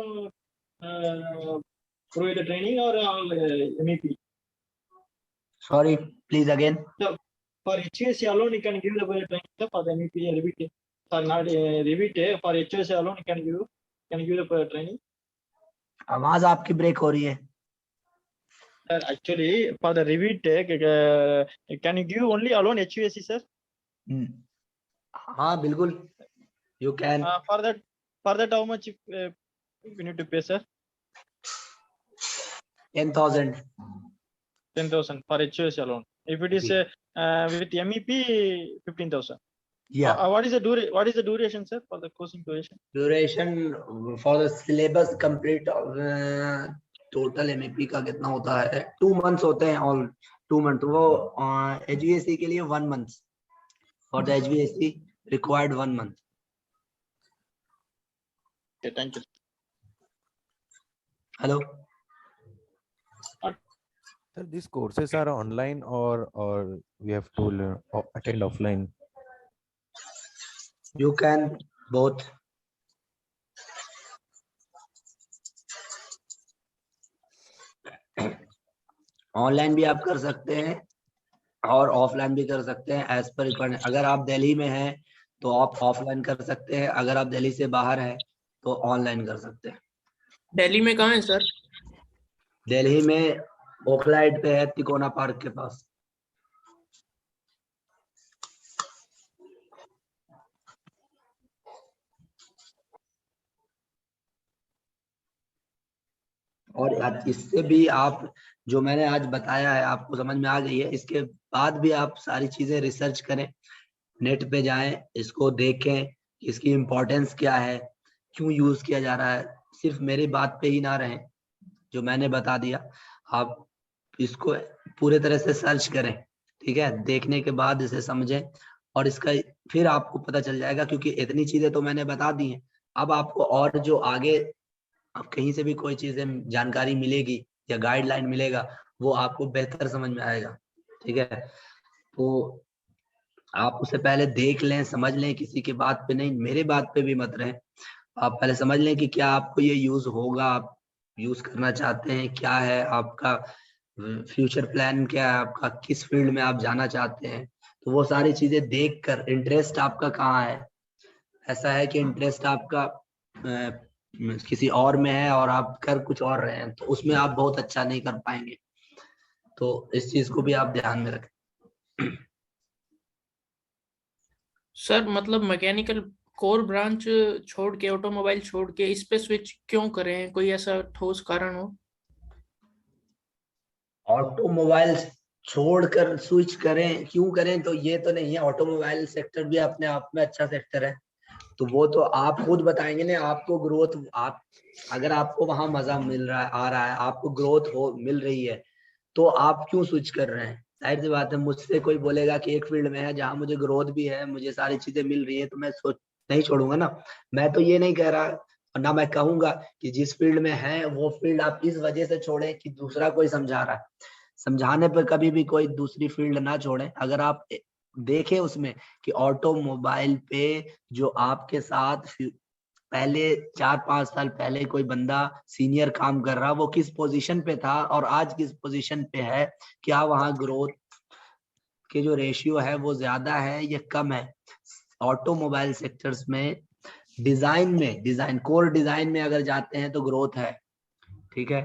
provide the training or all MEP? Sorry, please again. So for HVAC alone, you can give the training sir, for the MEP Revit. Sir, not Revit. For HVAC alone, you can give the training. आवाज आपकी break हो रही है। Sir, actually, for the Revit, can you give only alone HVAC, sir? हाँ बिल्कुल, you can. For that, how much we need to pay, sir? 10,000. 10,000 for HVAC alone. If it is with MEP, 15,000. Yeah. What is the duration, sir, for the course duration? Duration for the syllabus complete total MEP का कितना होता है? 2 months होते हैं, all 2 months. वो HVAC के लिए 1 month. For the HVAC required 1 month. Okay, thank you. Hello. Sir, these courses are online or we have to learn, attend offline? You can both. Online भी आप कर सकते हैं और ऑफलाइन भी कर सकते हैं एज पर रिक्वायरमेंट। अगर आप दिल्ली में हैं तो आप ऑफलाइन कर सकते हैं, अगर आप दिल्ली से बाहर हैं तो ऑनलाइन कर सकते हैं। दिल्ली में कहाँ है सर? दिल्ली में ओखलाइट पे है, तिकोना पार्क के पास। और इससे भी आप जो मैंने आज बताया है आपको समझ में आ गई है, इसके बाद भी आप सारी चीजें रिसर्च करें, नेट पे जाएं, इसको देखें, इसकी इम्पोर्टेंस क्या है, क्यों यूज किया जा रहा है। सिर्फ मेरी बात पे ही ना रहें, जो मैंने बता दिया आप इसको पूरे तरह से सर्च करें, ठीक है। देखने के बाद इसे समझें और इसका फिर आपको पता चल जाएगा, क्योंकि इतनी चीजें तो मैंने बता दी हैं। अब आपको और जो आगे अब कहीं से भी कोई चीजें जानकारी मिलेगी या गाइडलाइन मिलेगा, वो आपको बेहतर समझ में आएगा, ठीक है। तो आप उससे पहले देख लें, समझ लें, किसी की बात पे नहीं, मेरे बात पे भी मत रहें। आप पहले समझ लें कि क्या आपको ये यूज होगा, आप यूज करना चाहते हैं, क्या है आपका फ्यूचर प्लान, क्या है आपका, किस फील्ड में आप जाना चाहते हैं। तो वो सारी चीजें देखकर इंटरेस्ट आपका कहाँ है। ऐसा है कि इंटरेस्ट आपका किसी और में है और आप कर कुछ और रहे हैं, तो उसमें आप बहुत अच्छा नहीं कर पाएंगे। तो इस चीज को भी आप ध्यान में रखें। सर मतलब मैकेनिकल कोर ब्रांच छोड़ के, ऑटोमोबाइल छोड़ के इस पे स्विच क्यों करें? कोई ऐसा ठोस कारण हो? ऑटोमोबाइल छोड़कर स्विच करें, क्यों करें, तो ये तो नहीं है। ऑटोमोबाइल सेक्टर भी अपने आप में अच्छा सेक्टर है, तो वो तो आप खुद बताएंगे ना। आपको ग्रोथ, आप अगर आपको वहां मजा मिल रहा है, आ रहा है, आपको ग्रोथ हो मिल रही है, तो आप क्यों स्विच कर रहे हैं। जाहिर सी बात है, मुझसे कोई बोलेगा कि एक फील्ड में है जहां मुझे ग्रोथ भी है, मुझे सारी चीजें मिल रही है, तो मैं नहीं छोड़ूंगा ना। मैं तो ये नहीं कह रहा और ना मैं कहूंगा कि जिस फील्ड में है वो फील्ड आप इस वजह से छोड़ें कि दूसरा कोई समझा रहा है। समझाने पर कभी भी कोई दूसरी फील्ड ना छोड़ें। अगर आप देखें उसमें कि ऑटोमोबाइल पे जो आपके साथ पहले 4-5 साल पहले कोई बंदा सीनियर काम कर रहा, वो किस पोजीशन पे था और आज किस पोजीशन पे है, क्या वहां ग्रोथ के जो रेशियो है वो ज्यादा है या कम है। ऑटोमोबाइल सेक्टर्स में डिजाइन कोर डिजाइन में अगर जाते हैं तो ग्रोथ है, ठीक है।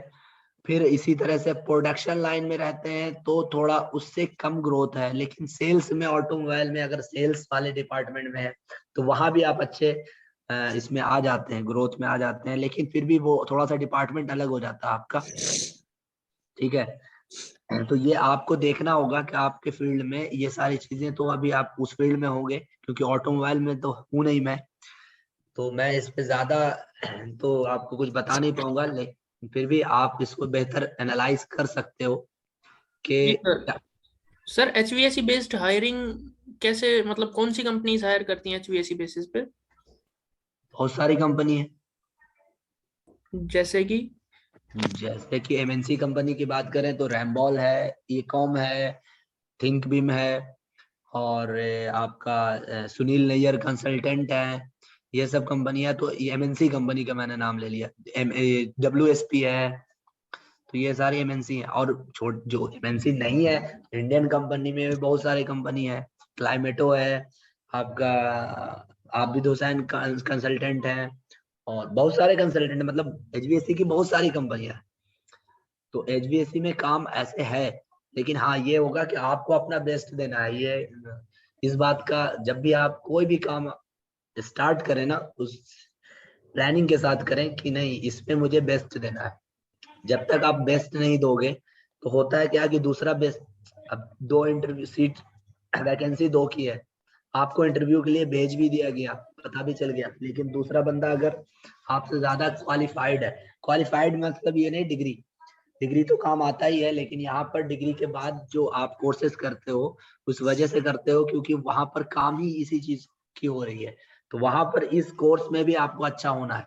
फिर इसी तरह से प्रोडक्शन लाइन में रहते हैं तो थोड़ा उससे कम ग्रोथ है, लेकिन सेल्स में, ऑटोमोबाइल में अगर सेल्स वाले डिपार्टमेंट में है तो वहां भी आप अच्छे इसमें आ जाते हैं, ग्रोथ में आ जाते हैं, लेकिन फिर भी वो थोड़ा सा डिपार्टमेंट अलग हो जाता है आपका, ठीक है। तो ये आपको देखना होगा कि आपके फील्ड में ये सारी चीजें, तो अभी आप उस फील्ड में होंगे, क्योंकि ऑटोमोबाइल में तो हूं नहीं मैं, तो मैं इस पे ज्यादा तो आपको कुछ बता नहीं पाऊंगा, लेकिन फिर भी आप इसको बेहतर एनालाइज कर सकते हो कि सर HVAC बेस्ड हायरिंग कैसे, मतलब कौन सी कंपनीज हायर करती हैं HVAC बेसिस पे? बहुत सारी कंपनी है, जैसे कि MNC कंपनी की बात करें तो रैमबॉल है, ईकॉम है, थिंकबीम है, और आपका सुनील नैयर कंसल्टेंट है। ये सब कंपनी है, तो MNC कंपनी का मैंने नाम ले लिया। WSP है, तो ये सारी एमएनसी है। और जो एमएनसी नहीं है, इंडियन कंपनी में भी बहुत सारी कंपनी है, क्लाइमेटो है आपका, आबिद हुसैन कंसल्टेंट है, और बहुत सारे कंसल्टेंट, मतलब एचवीएसी की बहुत सारी कंपनियां हैं। तो एचवीएसी में काम ऐसे है, लेकिन हाँ ये होगा कि आपको अपना बेस्ट देना है। ये इस बात का, जब भी आप कोई भी काम स्टार्ट करें ना, उस प्लानिंग के साथ करें कि नहीं इसमें मुझे बेस्ट देना है। जब तक आप बेस्ट नहीं दोगे तो होता है क्या कि दूसरा बेस्ट, अब 2 इंटरव्यू सीट वैकेंसी 2 की है, आपको इंटरव्यू के लिए भेज भी दिया गया, पता भी चल गया, लेकिन दूसरा बंदा अगर आपसे ज्यादा क्वालिफाइड है, क्वालिफाइड मतलब ये नहीं डिग्री तो काम आता ही है, लेकिन यहाँ पर डिग्री के बाद जो आप कोर्सेज करते हो उस वजह से करते हो क्योंकि वहां पर काम ही इसी चीज की हो रही है, तो वहां पर इस कोर्स में भी आपको अच्छा होना है।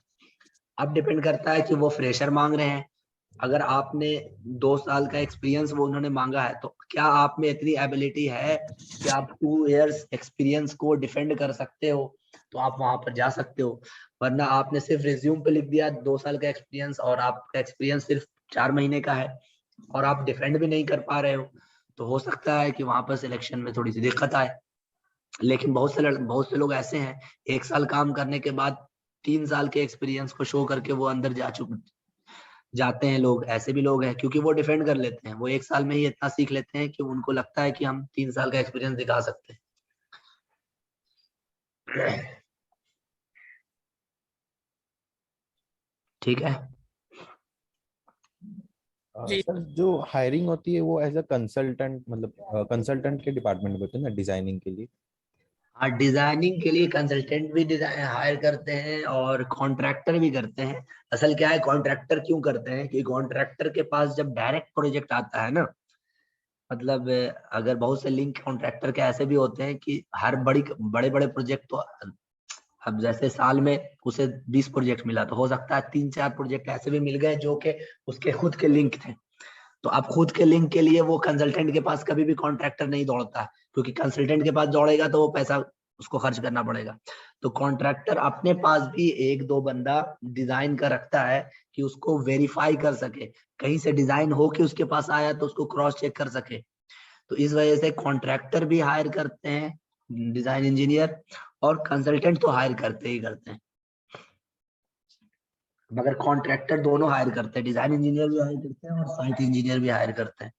अब डिपेंड करता है कि वो फ्रेशर मांग रहे हैं, अगर आपने 2 साल का एक्सपीरियंस वो उन्होंने मांगा है, तो क्या आप में इतनी एबिलिटी है कि आप 2 इयर्स एक्सपीरियंस को डिफेंड कर सकते हो, तो आप वहां पर जा सकते हो। वरना आपने सिर्फ रिज्यूम पे लिख दिया 2 साल का एक्सपीरियंस और आपका एक्सपीरियंस सिर्फ 4 महीने का है और आप डिफेंड भी नहीं कर पा रहे हो, तो हो सकता है कि वहां पर सिलेक्शन में थोड़ी सी दिक्कत आए। लेकिन बहुत से लोग ऐसे हैं 1 साल काम करने के बाद 3 साल के एक्सपीरियंस को शो करके वो अंदर जाते हैं लोग, ऐसे भी लोग हैं, क्योंकि वो डिफेंड कर लेते हैं, वो 1 साल में ही इतना सीख लेते हैं कि उनको लगता है कि हम 3 साल का एक्सपीरियंस दिखा सकते हैं। ठीक है। जी। सर जो हायरिंग होती है वो एज अ कंसल्टेंट, मतलब कंसल्टेंट के डिपार्टमेंट में होते हैं ना डिजाइनिंग के लिए? हाँ, डिजाइनिंग के लिए कंसल्टेंट भी डिजाइन हायर करते हैं और कॉन्ट्रैक्टर भी करते हैं। असल क्या है, कॉन्ट्रैक्टर क्यों करते हैं कि कॉन्ट्रैक्टर के पास जब डायरेक्ट प्रोजेक्ट आता है ना, मतलब अगर बहुत से लिंक कॉन्ट्रैक्टर के ऐसे भी होते हैं कि हर बड़े बड़े प्रोजेक्ट, तो अब जैसे साल में उसे 20 प्रोजेक्ट मिला, तो हो सकता है 3-4 प्रोजेक्ट ऐसे भी मिल गए जो कि उसके खुद के लिंक थे। तो अब खुद के लिंक के लिए वो कंसल्टेंट के पास कभी भी कॉन्ट्रैक्टर नहीं दौड़ता, क्योंकि कंसल्टेंट के पास दौड़ेगा तो वो पैसा उसको खर्च करना पड़ेगा। तो कॉन्ट्रैक्टर अपने पास भी 1-2 बंदा डिजाइन का रखता है कि उसको वेरीफाई कर सके, कहीं से डिजाइन हो के उसके पास आया तो उसको क्रॉस चेक कर सके। तो इस वजह से कॉन्ट्रैक्टर भी हायर करते हैं डिजाइन इंजीनियर, और कंसल्टेंट तो हायर करते ही करते हैं, मगर कॉन्ट्रैक्टर दोनों हायर करते हैं, डिजाइन इंजीनियर भी हायर करते हैं और साइट इंजीनियर भी हायर करते हैं।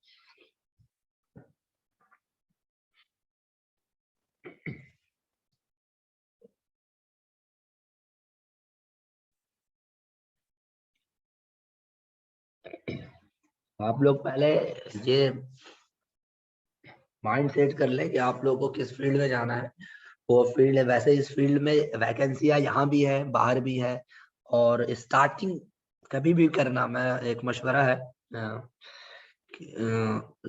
आप लोग पहले ये माइंड सेट कर ले कि आप लोगों को किस फील्ड में जाना है, वो फील्ड है। वैसे इस फील्ड में वैकेंसियां यहाँ भी है, बाहर भी है, और स्टार्टिंग कभी भी करना, मैं एक मशवरा है,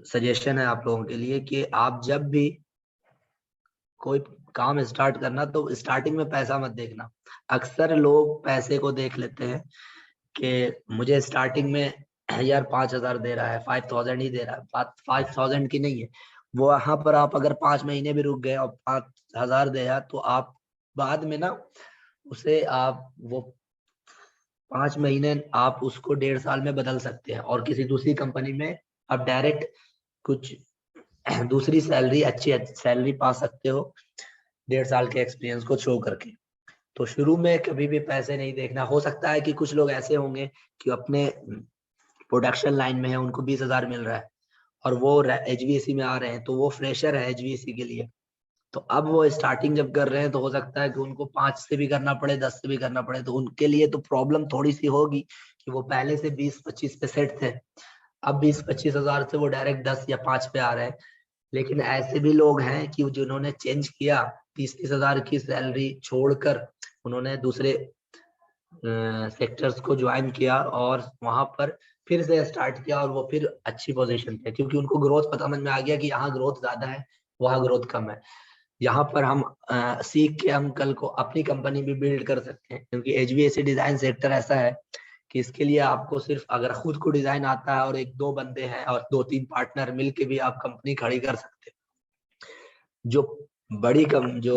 सजेशन है आप लोगों के लिए कि आप जब भी कोई काम स्टार्ट करना तो स्टार्टिंग में पैसा मत देखना। अक्सर लोग पैसे को देख लेते हैं कि मुझे स्टार्टिंग में यार 5,000 दे रहा है, 5,000 ही दे रहा है, बात 5,000 की नहीं है। वो वहां पर आप अगर 5 महीने भी रुक गए और 5,000 दिया तो आप बाद में ना उसे आप वो 5 महीने आप उसको 1.5 साल में बदल सकते हैं और किसी दूसरी कंपनी में आप डायरेक्ट कुछ दूसरी सैलरी, अच्छी सैलरी पा सकते हो 1.5 साल के एक्सपीरियंस को शो करके। तो शुरू में कभी भी पैसे नहीं देखना। हो सकता है कि कुछ लोग ऐसे होंगे कि अपने प्रोडक्शन लाइन में है, उनको 20,000 मिल रहा है और वो एचवीएसी में आ रहे हैं, तो वो फ्रेशर है एचवीएसी के लिए, तो अब वो स्टार्टिंग जब कर रहे हैं तो हो सकता है कि उनको 5 से भी करना पड़े, 10 से भी करना पड़े, तो उनके लिए तो प्रॉब्लम थोड़ी सी होगी कि वो पहले से 20-25 पे सेट थे, अब 20-25 हजार से वो डायरेक्ट 10 या 5 पे आ रहे हैं। लेकिन ऐसे भी लोग हैं कि जिन्होंने चेंज किया, 30-30 हजार की सैलरी छोड़कर उन्होंने दूसरे सेक्टर्स को ज्वाइन किया और वहां पर फिर से स्टार्ट किया और वो फिर अच्छी पोजीशन पे, क्योंकि उनको ग्रोथ पता समझ में आ गया कि यहाँ ग्रोथ ज्यादा है, वहाँ ग्रोथ कम है। यहाँ पर हम सीख के हम कल को अपनी कंपनी भी बिल्ड कर सकते हैं, क्योंकि एचवीएसी डिजाइन सेक्टर ऐसा है कि इसके लिए आपको सिर्फ अगर खुद को डिजाइन आता है और 1-2 बंदे हैं और 2-3 पार्टनर मिलके भी आप कंपनी खड़ी कर सकते हैं। जो बड़ी जो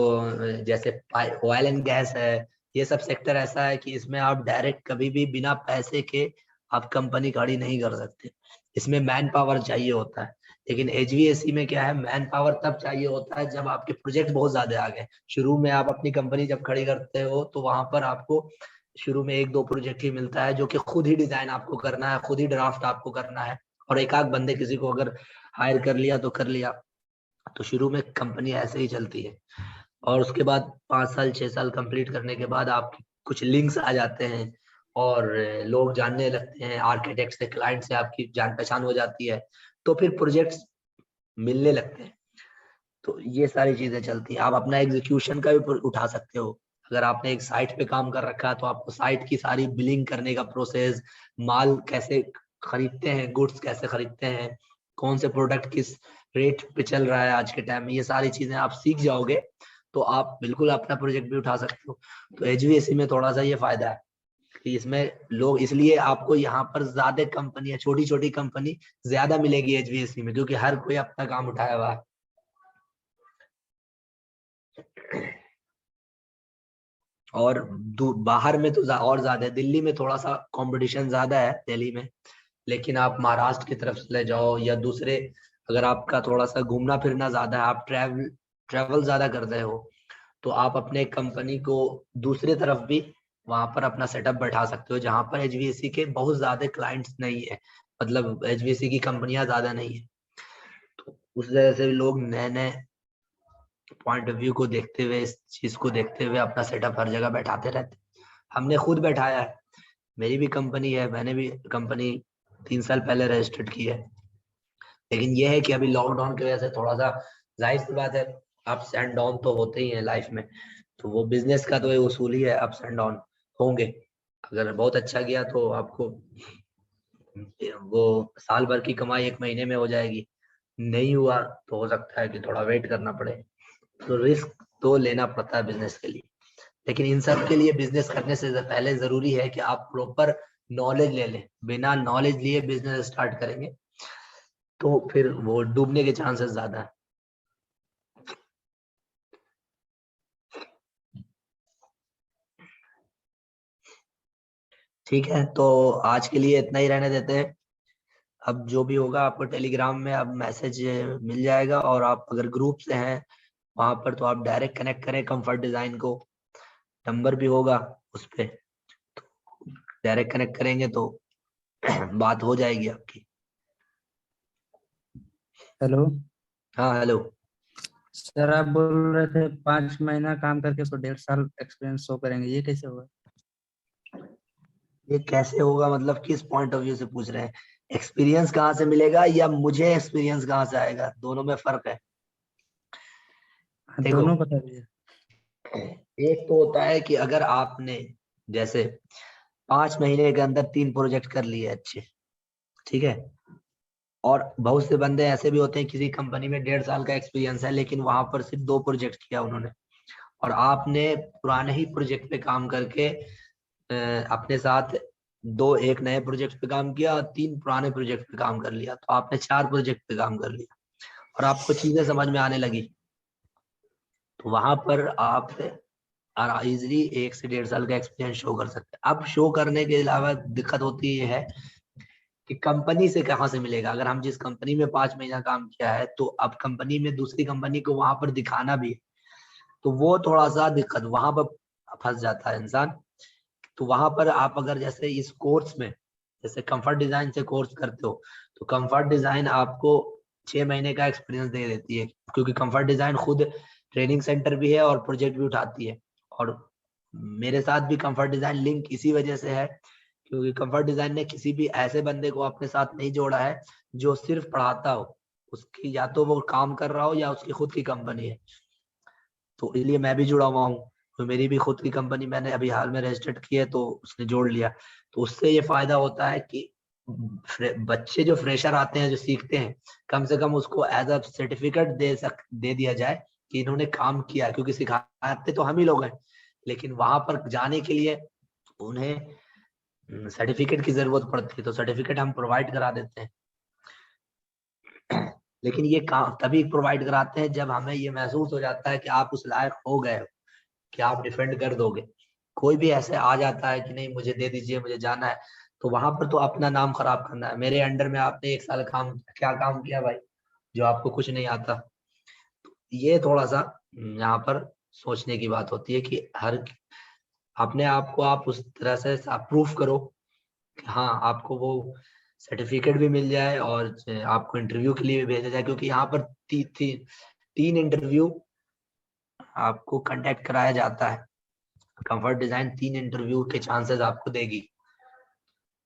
जैसे ऑयल एंड गैस है, ये सब सेक्टर ऐसा है कि इसमें आप डायरेक्ट कभी भी बिना पैसे के आप कंपनी खड़ी नहीं कर सकते, इसमें मैन पावर चाहिए होता है। लेकिन HVAC में क्या है, मैन पावर तब चाहिए होता है जब आपके प्रोजेक्ट बहुत ज्यादा आ गए। शुरू में आप अपनी कंपनी जब खड़ी करते हो तो वहां पर आपको शुरू में 1-2 प्रोजेक्ट ही मिलता है, जो कि खुद ही डिजाइन आपको करना है, खुद ही ड्राफ्ट आपको करना है, और एक आध बंदे किसी को अगर हायर कर लिया तो कर लिया। तो शुरू में कंपनी ऐसे ही चलती है, और उसके बाद 5 साल 6 साल कंप्लीट करने के बाद आपके कुछ लिंक्स आ जाते हैं और लोग जानने लगते हैं, आर्किटेक्ट से क्लाइंट से आपकी जान पहचान हो जाती है, तो फिर प्रोजेक्ट्स मिलने लगते हैं। तो ये सारी चीजें चलती हैं। आप अपना एग्जीक्यूशन का भी उठा सकते हो। अगर आपने एक साइट पे काम कर रखा है तो आपको साइट की सारी बिलिंग करने का प्रोसेस, माल कैसे खरीदते हैं, गुड्स कैसे खरीदते हैं, कौन से प्रोडक्ट किस रेट पे चल रहा है आज के टाइम में, ये सारी चीजें आप सीख जाओगे तो आप बिल्कुल अपना प्रोजेक्ट भी उठा सकते हो। तो HVAC में थोड़ा सा ये फायदा है कि इसमें लोग, इसलिए आपको यहाँ पर ज्यादा कंपनियां, छोटी छोटी कंपनी ज्यादा मिलेगी HVAC में, क्योंकि हर कोई अपना काम उठाया हुआ है। और बाहर में तो और ज्यादा है, दिल्ली में थोड़ा सा कंपटीशन ज्यादा है, दिल्ली में। लेकिन आप महाराष्ट्र की तरफ चले जाओ या दूसरे, अगर आपका थोड़ा सा घूमना फिरना ज्यादा है, आप ट्रैवल ज्यादा कर रहे हो, तो आप अपने कंपनी को दूसरे तरफ भी वहां पर अपना सेटअप बैठा सकते हो, जहां पर HVAC के बहुत ज्यादा क्लाइंट्स नहीं है, मतलब HVAC की कंपनियां ज्यादा नहीं है। तो उस वजह से लोग नए नए पॉइंट ऑफ व्यू को देखते हुए, इस चीज को देखते हुए अपना सेटअप हर जगह बैठाते रहते। हमने खुद बैठाया है, मेरी भी कंपनी है, मैंने भी कंपनी 3 साल पहले रजिस्टर्ड की है। लेकिन यह है कि अभी लॉकडाउन की वजह से थोड़ा सा, जाहिर सी बात है, अप्स एंड डाउन तो होते ही हैं लाइफ में, तो वो बिजनेस का तो ये उसूल ही है, अप्स एंड डाउन होंगे। अगर बहुत अच्छा गया तो आपको वो साल भर की कमाई 1 महीने में हो जाएगी, नहीं हुआ तो हो सकता है कि थोड़ा वेट करना पड़े। तो रिस्क तो लेना पड़ता है बिजनेस के लिए, लेकिन इन सब के लिए बिजनेस करने से पहले जरूरी है कि आप प्रॉपर नॉलेज ले लें। बिना नॉलेज लिए बिजनेस स्टार्ट करेंगे तो फिर वो डूबने के चांसेस ज्यादा है। ठीक है, तो आज के लिए इतना ही रहने देते हैं। अब जो भी होगा आपको टेलीग्राम में अब मैसेज मिल जाएगा, और आप अगर ग्रुप से हैं वहां पर तो आप डायरेक्ट कनेक्ट करें कंफर्ट डिजाइन को, नंबर भी होगा उस पे, तो डायरेक्ट कनेक्ट करेंगे तो बात हो जाएगी आपकी। हेलो हाँ हेलो। सर, आप बोल रहे थे 5 महीना काम करके उसको 1.5 साल एक्सपीरियंस शो करेंगे, ये कैसे होगा? ये कैसे होगा मतलब किस पॉइंट ऑफ व्यू से पूछ रहे हैं? एक्सपीरियंस कहाँ से मिलेगा या मुझे एक्सपीरियंस कहाँ से आएगा, दोनों में फर्क है। देखो, दोनों बता दीजिए। एक तो होता है कि अगर आपने जैसे 5 महीने के अंदर 3 प्रोजेक्ट कर लिए अच्छे, ठीक है, और बहुत से बंदे ऐसे भी होते हैं किसी कंपनी में 1.5 साल का एक्सपीरियंस है लेकिन वहां पर सिर्फ 2 प्रोजेक्ट किया उन्होंने, और आपने पुराने ही प्रोजेक्ट पे काम करके अपने साथ 2 एक नए प्रोजेक्ट पे काम किया और 3 पुराने प्रोजेक्ट पे काम कर लिया, तो आपने 4 प्रोजेक्ट पे काम कर लिया और आपको चीजें समझ में आने लगी, तो वहां पर आप इजिली 1 से 1.5 साल का एक्सपीरियंस शो कर सकते हैं। अब शो करने के अलावा दिक्कत होती है कि कंपनी से कहाँ से मिलेगा। अगर हम जिस कंपनी में 5 महीना काम किया है तो अब कंपनी में दूसरी कंपनी को वहां पर दिखाना भी है, तो वो थोड़ा सा दिक्कत, वहां पर फंस जाता है इंसान। तो वहां पर आप अगर जैसे इस कोर्स में जैसे कंफर्ट डिजाइन से कोर्स करते हो तो कंफर्ट डिजाइन आपको 6 महीने का एक्सपीरियंस दे देती है, क्योंकि कंफर्ट डिजाइन खुद ट्रेनिंग सेंटर भी है और प्रोजेक्ट भी उठाती है। और मेरे साथ भी कंफर्ट डिजाइन लिंक इसी वजह से है क्योंकि कंफर्ट डिजाइन ने किसी भी ऐसे बंदे को अपने साथ नहीं जोड़ा है जो सिर्फ पढ़ाता हो, उसकी या तो वो काम कर रहा हो या उसकी खुद की कंपनी है। तो इसलिए मैं भी जुड़ा हुआ हूँ, तो मेरी भी खुद की कंपनी मैंने अभी हाल में रजिस्टर्ड की है, तो उसने जोड़ लिया। तो उससे ये फायदा होता है कि बच्चे जो फ्रेशर आते हैं, जो सीखते हैं, कम से कम उसको एज अ सर्टिफिकेट दे दिया जाए कि इन्होंने काम किया, क्योंकि सिखाते तो हम ही लोग हैं, लेकिन वहां पर जाने के लिए उन्हें सर्टिफिकेट की जरूरत पड़ती है, तो सर्टिफिकेट हम प्रोवाइड करा देते हैं। लेकिन ये काम तभी प्रोवाइड कराते हैं जब हमें ये महसूस हो जाता है कि आप उस लायक हो गए हो कि आप डिफेंड कर दोगे। कोई भी ऐसे आ जाता है कि नहीं मुझे दे दीजिए, मुझे जाना है, तो वहां पर तो अपना नाम खराब करना है। मेरे अंडर में आपने 1 साल क्या काम किया भाई, जो आपको कुछ नहीं आता। ये थोड़ा सा यहाँ पर सोचने की बात होती है कि हर अपने आप को आप उस तरह से प्रूफ करो कि हाँ आपको वो सर्टिफिकेट भी मिल जाए और आपको इंटरव्यू के लिए भी भेजा जाए, क्योंकि यहाँ पर 3 इंटरव्यू आपको कंडक्ट कराया जाता है। कंफर्ट डिजाइन 3 इंटरव्यू के चांसेस आपको देगी,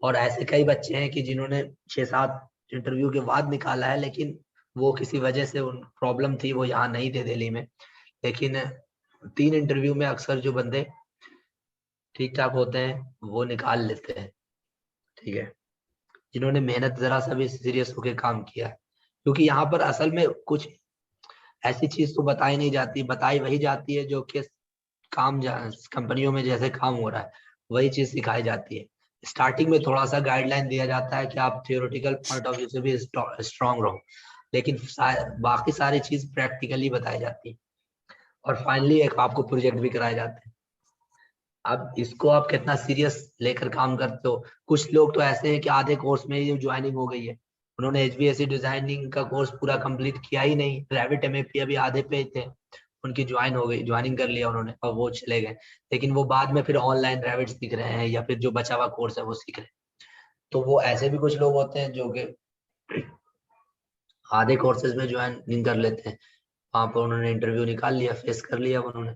और ऐसे कई बच्चे हैं कि जिन्होंने 6-7 इंटरव्यू के बाद निकाला है, लेकिन वो किसी वजह से उन प्रॉब्लम थी, वो यहाँ नहीं थे दिल्ली में। लेकिन 3 इंटरव्यू में अक्सर जो बंदे ठीक ठाक होते हैं वो निकाल लेते हैं, ठीक है, जिन्होंने मेहनत जरा सा भी सीरियस होकर काम किया है। क्योंकि यहाँ पर असल में कुछ ऐसी चीज तो बताई नहीं जाती, बताई वही जाती है जो कि काम कंपनियों में जैसे काम हो रहा है वही चीज सिखाई जाती है। स्टार्टिंग में थोड़ा सा गाइडलाइन दिया जाता है कि आप थियोरेटिकल पॉइंट ऑफ व्यू से भी स्ट्रांग रहो, लेकिन बाकी सारी चीज प्रैक्टिकली बताई जाती है, और फाइनली एक आपको प्रोजेक्ट भी कराए जाते हैं। अब इसको आप कितना सीरियस लेकर काम करते हो। कुछ लोग तो ऐसे हैं कि आधे कोर्स में ही ज्वाइनिंग हो गई है, उन्होंने HVAC डिजाइनिंग का कोर्स पूरा कंप्लीट किया ही नहीं, रेविट MAP अभी आधे पे थे, उनकी ज्वाइनिंग कर लिया उन्होंने और वो चले गए, लेकिन वो बाद में फिर ऑनलाइन रेविट सीख रहे हैं या फिर जो बचा हुआ कोर्स है वो सीख रहे हैं। तो वो ऐसे भी कुछ लोग होते हैं जो कि आधे कोर्सेज में ज्वाइनिंग कर लेते हैं, वहां पर उन्होंने इंटरव्यू निकाल लिया, फेस कर लिया उन्होंने।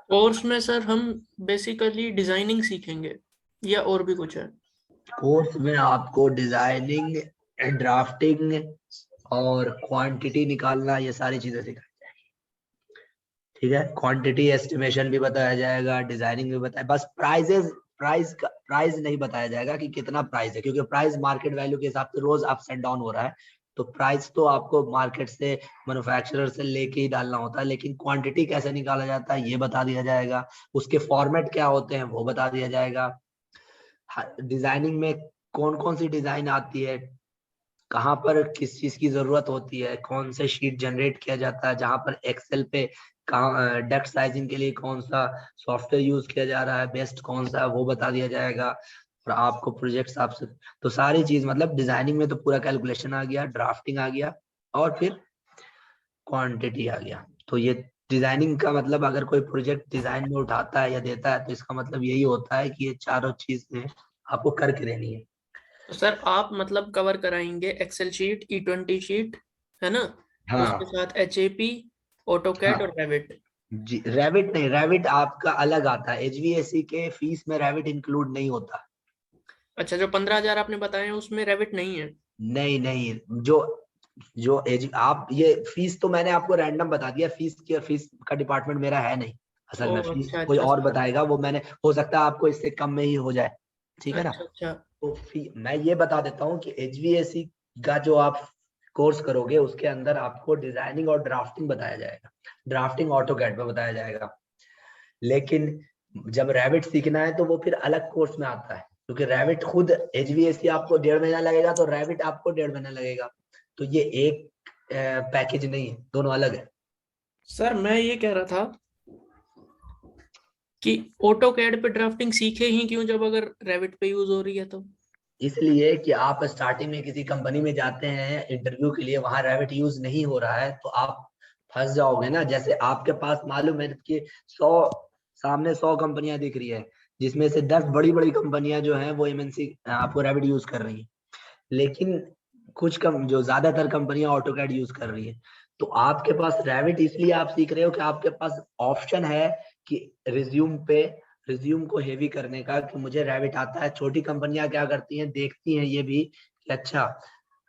कोर्स में सर हम बेसिकली डिजाइनिंग सीखेंगे या और भी कुछ है? कोर्स में आपको डिजाइनिंग, ड्राफ्टिंग और क्वांटिटी निकालना, ये सारी चीजें सिखाई जाएगी, ठीक है। क्वांटिटी एस्टिमेशन भी बताया जाएगा, डिजाइनिंग भी बताया, बस प्राइस नहीं बताया जाएगा कि कितना प्राइस है, क्योंकि प्राइस मार्केट वैल्यू के हिसाब से रोज अप्स एंड डाउन हो रहा है, तो प्राइस तो आपको मार्केट से, मैन्युफैक्चरर से लेके ही डालना होता है, लेकिन क्वांटिटी कैसे निकाला जाता है ये बता दिया जाएगा, उसके फॉर्मेट क्या होते हैं वो बता दिया जाएगा। डिजाइनिंग में कौन कौन सी डिजाइन आती है, कहाँ पर किस चीज की जरूरत होती है, कौन से शीट जनरेट किया जाता है, जहां पर एक्सेल पे डक्ट साइजिंग के लिए कौन सा सॉफ्टवेयर यूज किया जा रहा है, बेस्ट कौन सा है वो बता दिया जाएगा। और आपको प्रोजेक्ट्स आपसे, तो सारी चीज मतलब डिजाइनिंग में तो पूरा कैलकुलेशन आ गया, ड्राफ्टिंग आ गया और फिर क्वांटिटी आ गया। तो ये डिजाइनिंग का मतलब, अगर कोई प्रोजेक्ट डिजाइन में उठाता है या देता है तो इसका मतलब यही होता है कि ये चारों चीजें आपको करके देनी है। तो सर आप मतलब कवर कराएंगे एक्सेल शीट, E20 शीट, है ना? हाँ उसके साथ HAP, AutoCAD और रेविट। जी, रेविट नहीं, रेविट आपका अलग आता है, HVAC के फीस में रेविट इंक्लूड नहीं होता। अच्छा, जो 15,000 आपने बताए हैं उसमें रेविट नहीं है? नहीं, जो आप ये फीस तो मैंने आपको रैंडम बता दिया, फीस का डिपार्टमेंट मेरा है नहीं, असल में फीस अच्छा कोई अच्छा और बताएगा, वो मैंने, हो सकता है आपको इससे कम में ही हो जाए, ठीक है ना। अच्छा। तो मैं ये बता देता हूँ कि HVAC का जो आप कोर्स करोगे उसके अंदर आपको डिजाइनिंग और ड्राफ्टिंग बताया जाएगा, ड्राफ्टिंग AutoCAD में बताया जाएगा, लेकिन जब रेविट सीखना है तो वो फिर अलग कोर्स में आता है, क्योंकि रेविट खुद, HVAC आपको 1.5 महीना लगेगा तो रेविट आपको 1.5 महीना लगेगा, तो ये एक पैकेज नहीं है, दोनों अलग है। सर मैं ये कह रहा था कि AutoCAD पे ड्राफ्टिंग सीखे ही क्यों जब अगर रेविट पे यूज हो रही है तो? इसलिए कि आप स्टार्टिंग में किसी कंपनी में जाते हैं इंटरव्यू के लिए, वहां रेविट यूज नहीं हो रहा है तो आप फंस जाओगे ना। जैसे आपके पास मालूम है कि 100 कंपनियां दिख रही है, जिसमें से 10 बड़ी बड़ी कंपनियां जो हैं वो MNC आपको रेविट यूज कर रही है, लेकिन कुछ जो ज्यादातर कंपनियां AutoCAD यूज कर रही है। तो आपके पास रेविट इसलिए आप सीख रहे हो कि आपके पास ऑप्शन है कि रिज्यूम को हेवी करने का, कि मुझे रेविट आता है। छोटी कंपनियां क्या करती हैं, देखती हैं ये भी कि अच्छा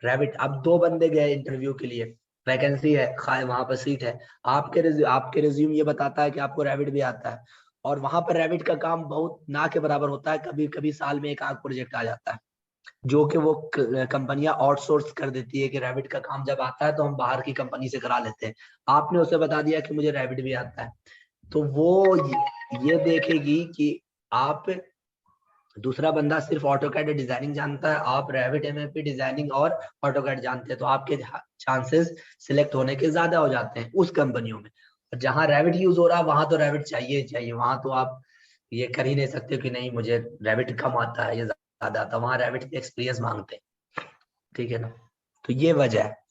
रेविट, अब 2 बंदे गए इंटरव्यू के लिए, वैकेंसी है, वहां पर सीट है, आपके रिज्यूम ये बताता है कि आपको रेविट भी आता है, और वहां पर रेविट का काम बहुत ना के बराबर होता है, कभी कभी साल में एक आध प्रोजेक्ट आ जाता है, जो कि वो कंपनियां आउटसोर्स कर देती है कि रेविट का काम जब आता है तो हम बाहर की कंपनी से करा लेते हैं। आपने उसे बता दिया कि मुझे रेविट भी आता है, तो वो ये देखेगी कि आप, दूसरा बंदा सिर्फ AutoCAD डिजाइनिंग जानता है, आप रेविट MAP डिजाइनिंग और AutoCAD जानते हैं, तो आपके चांसेस सिलेक्ट होने के ज्यादा हो जाते हैं उस कंपनियों में। जहाँ रैविट यूज हो रहा है वहां तो रैविट चाहिए ही चाहिए, वहां तो आप ये कर ही नहीं सकते कि नहीं मुझे रैविट कम आता है या ज्यादा आता है, वहां रैविट एक्सपीरियंस मांगते हैं, ठीक है ना। तो ये वजह है।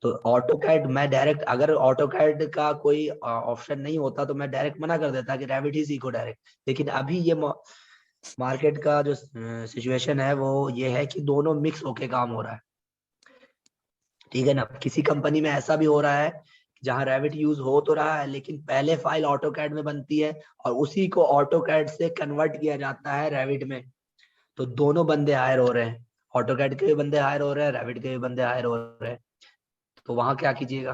तो ऑटोकैड मैं डायरेक्ट, अगर ऑटोकैड का कोई ऑप्शन नहीं होता तो मैं डायरेक्ट मना कर देता कि रैविट ही सीखो डायरेक्ट। लेकिन अभी ये मार्केट का जो सिचुएशन है वो ये है कि दोनों मिक्स होके काम हो रहा है, ठीक है ना। किसी कंपनी में ऐसा भी हो रहा है जहां रैविट यूज हो तो रहा है लेकिन पहले फाइल ऑटोकैड में बनती है और उसी को ऑटोकैड से कन्वर्ट किया जाता है रैविट में। तो दोनों बंदे हायर हो रहे हैं, ऑटोकैड के भी बंदे हायर हो रहे हैं, रैविट के भी बंदे हायर हो रहे हैं। तो वहां क्या कीजिएगा,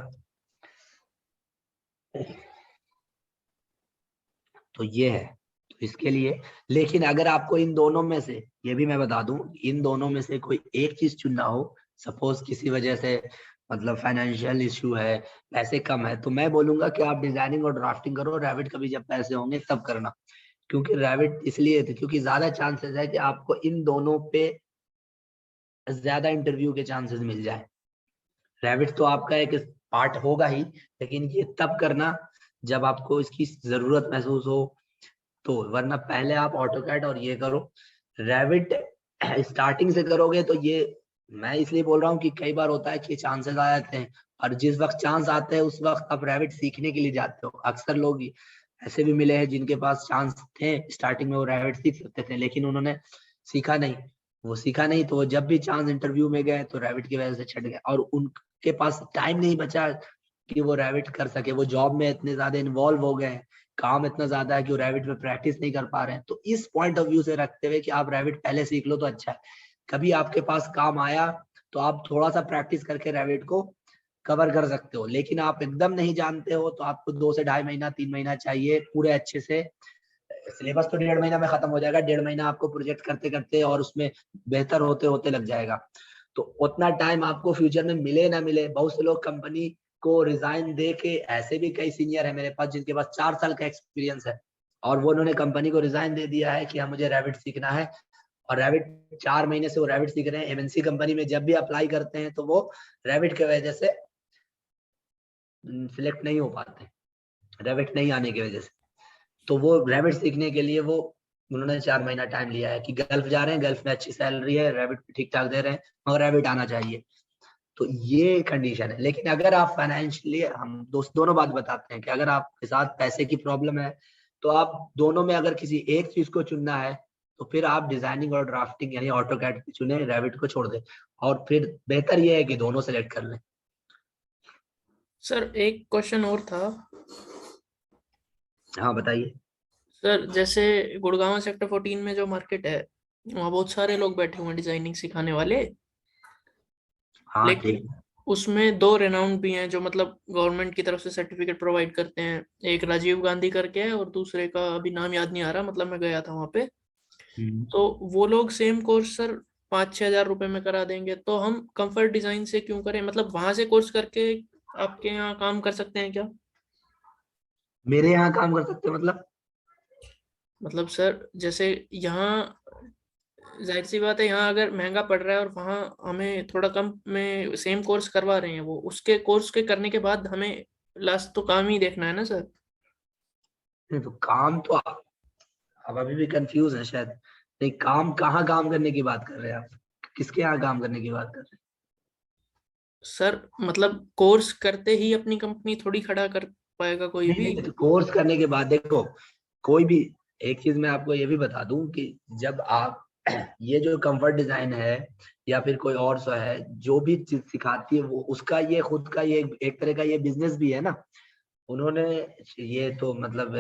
तो ये है। तो इसके लिए, लेकिन अगर आपको इन दोनों में से, ये भी मैं बता दूं, इन दोनों में से कोई एक चीज चुनना हो, सपोज किसी वजह से मतलब फाइनेंशियल इश्यू है, पैसे कम है, तो मैं बोलूंगा कि आप डिजाइनिंग और ड्राफ्टिंग करो, रैविट का भी जब पैसे होंगे तब करना। क्योंकि रैविट इसलिए थे क्योंकि ज्यादा चांसेस है कि आपको इन दोनों पे ज्यादा इंटरव्यू के चांसेस मिल जाए। रैविट तो आपका एक पार्ट होगा ही, लेकिन ये तब करना जब आपको इसकी जरूरत महसूस हो, तो वरना पहले आप ऑटोकैड और ये करो। रैविट स्टार्टिंग से करोगे तो ये, मैं इसलिए बोल रहा हूँ कि कई बार होता है कि चांसेस आ जाते हैं और जिस वक्त चांस आते हैं उस वक्त आप रैविट सीखने के लिए जाते हो। अक्सर लोग ऐसे भी मिले हैं जिनके पास चांस थे स्टार्टिंग में, वो रैविट सीख सकते थे लेकिन उन्होंने सीखा नहीं। वो सीखा नहीं तो वो जब भी चांस इंटरव्यू में गए तो रैविट की वजह से छट गए और उनके पास टाइम नहीं बचा कि वो रैविट कर सके। वो जॉब में इतने ज्यादा इन्वॉल्व हो गए, काम इतना ज्यादा है कि वो रैविट में प्रैक्टिस नहीं कर पा रहे हैं। तो इस पॉइंट ऑफ व्यू से रखते हुए कि आप रैविट पहले सीख लो तो अच्छा है। कभी आपके पास काम आया तो आप थोड़ा सा प्रैक्टिस करके रैविट को कवर कर सकते हो, लेकिन आप एकदम नहीं जानते हो तो आपको 2 से 2.5 महीना 3 महीना चाहिए पूरे अच्छे से। सिलेबस तो 1.5 महीना में खत्म हो जाएगा, 1.5 महीना आपको प्रोजेक्ट करते करते और उसमें बेहतर होते होते लग जाएगा। तो उतना टाइम आपको फ्यूचर में मिले ना मिले, बहुत से लोग कंपनी को रिजाइन दे के, ऐसे भी कई सीनियर है मेरे पास जिनके पास 4 साल का एक्सपीरियंस है और वो उन्होंने कंपनी को रिजाइन दे दिया है कि हाँ मुझे रैविट सीखना है, और रैविट 4 महीने से वो रैविट सीख रहे हैं। एमएनसी कंपनी में जब भी अप्लाई करते हैं तो वो रैविट की वजह से सिलेक्ट नहीं हो पाते, रैविट नहीं आने की वजह से। तो वो रैविट सीखने के लिए वो उन्होंने 4 महीना टाइम लिया है कि गल्फ जा रहे हैं, गल्फ में अच्छी सैलरी है, रैविट ठीक ठाक दे रहे हैं, मगर रैविट आना चाहिए। तो ये कंडीशन है। लेकिन अगर आप फाइनेंशियली, हम दोनों बात बताते हैं कि अगर आपके साथ पैसे की प्रॉब्लम है तो आप दोनों में अगर किसी एक चीज को चुनना है तो फिर आप डिजाइनिंग और ड्राफ्टिंग यानी ऑटोकैड चुने, रैविट को छोड़ दें, और फिर बेहतर ये है कि दोनों सेलेक्ट कर लें। सर एक क्वेश्चन और था। हाँ बताइए। सर जैसे गुड़गांव सेक्टर 14 में जो मार्केट है वहाँ बहुत सारे लोग बैठे हुए हैं डिजाइनिंग सिखाने वाले, हाँ लेकिन ठीक। उसमें 2 रेनाउंड भी हैं जो मतलब गवर्नमेंट की तरफ से सर्टिफिकेट प्रोवाइड करते हैं। एक राजीव गांधी करके है और दूसरे का अभी नाम याद नहीं आ रहा, मतलब मैं गया था वहाँ पे। तो वो लोग सेम कोर्स सर 5-6 हजार रुपए में करा देंगे, तो हम कंफर्ट डिजाइन से क्यों करें? मतलब वहां से कोर्स करके आपके यहाँ काम कर सकते हैं क्या? मेरे यहाँ काम कर सकते हैं मतलब सर जैसे यहाँ जाहिर सी बात है, यहाँ अगर महंगा पड़ रहा है और वहाँ हमें थोड़ा कम में सेम कोर्स करवा रहे हैं, वो उसके कोर्स के करने के बाद हमें लास्ट तो काम ही देखना है ना सर। नहीं तो काम तो आप अभी भी कंफ्यूज है शायद। नहीं, काम कहाँ काम करने की बात कर रहे हैं आप, किसके यहाँ काम करने की बात कर रहे हैं? सर मतलब कोर्स करते ही अपनी कंपनी थोड़ी खड़ा कर पाएगा कोई नहीं भी। नहीं, तो कोर्स करने के बाद देखो, कोई भी, एक चीज मैं आपको ये भी बता दूं कि जब आप ये जो कंफर्ट डिजाइन है या फिर कोई और सा है, जो भी चीज सिखाती है वो उसका ये खुद का ये एक तरह का ये बिजनेस भी है ना। उन्होंने ये तो मतलब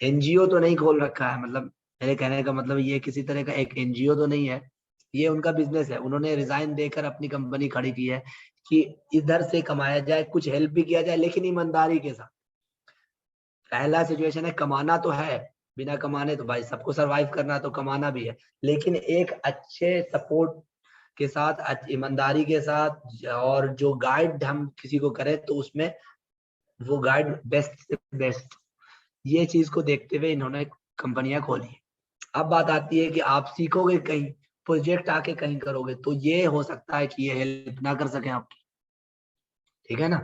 एनजीओ तो नहीं खोल रखा है, मतलब मेरे कहने का मतलब ये किसी तरह का एक एनजीओ तो नहीं है, ये उनका बिजनेस है। उन्होंने रिजाइन देकर अपनी कंपनी खड़ी की है कि इधर से कमाया जाए, कुछ हेल्प भी किया जाए लेकिन ईमानदारी के साथ। पहला सिचुएशन है कमाना तो है, बिना कमाने तो भाई सबको सरवाइव करना तो कमाना भी है, लेकिन एक अच्छे सपोर्ट के साथ, ईमानदारी के साथ, और जो गाइड हम किसी को करें तो उसमें वो गाइड बेस्ट से बेस्ट, ये चीज को देखते हुए इन्होंने कंपनियां खोली। अब बात आती है कि आप सीखोगे कहीं, प्रोजेक्ट आके कहीं करोगे, तो ये हो सकता है कि ये हेल्प ना कर सके आपकी, ठीक है ना।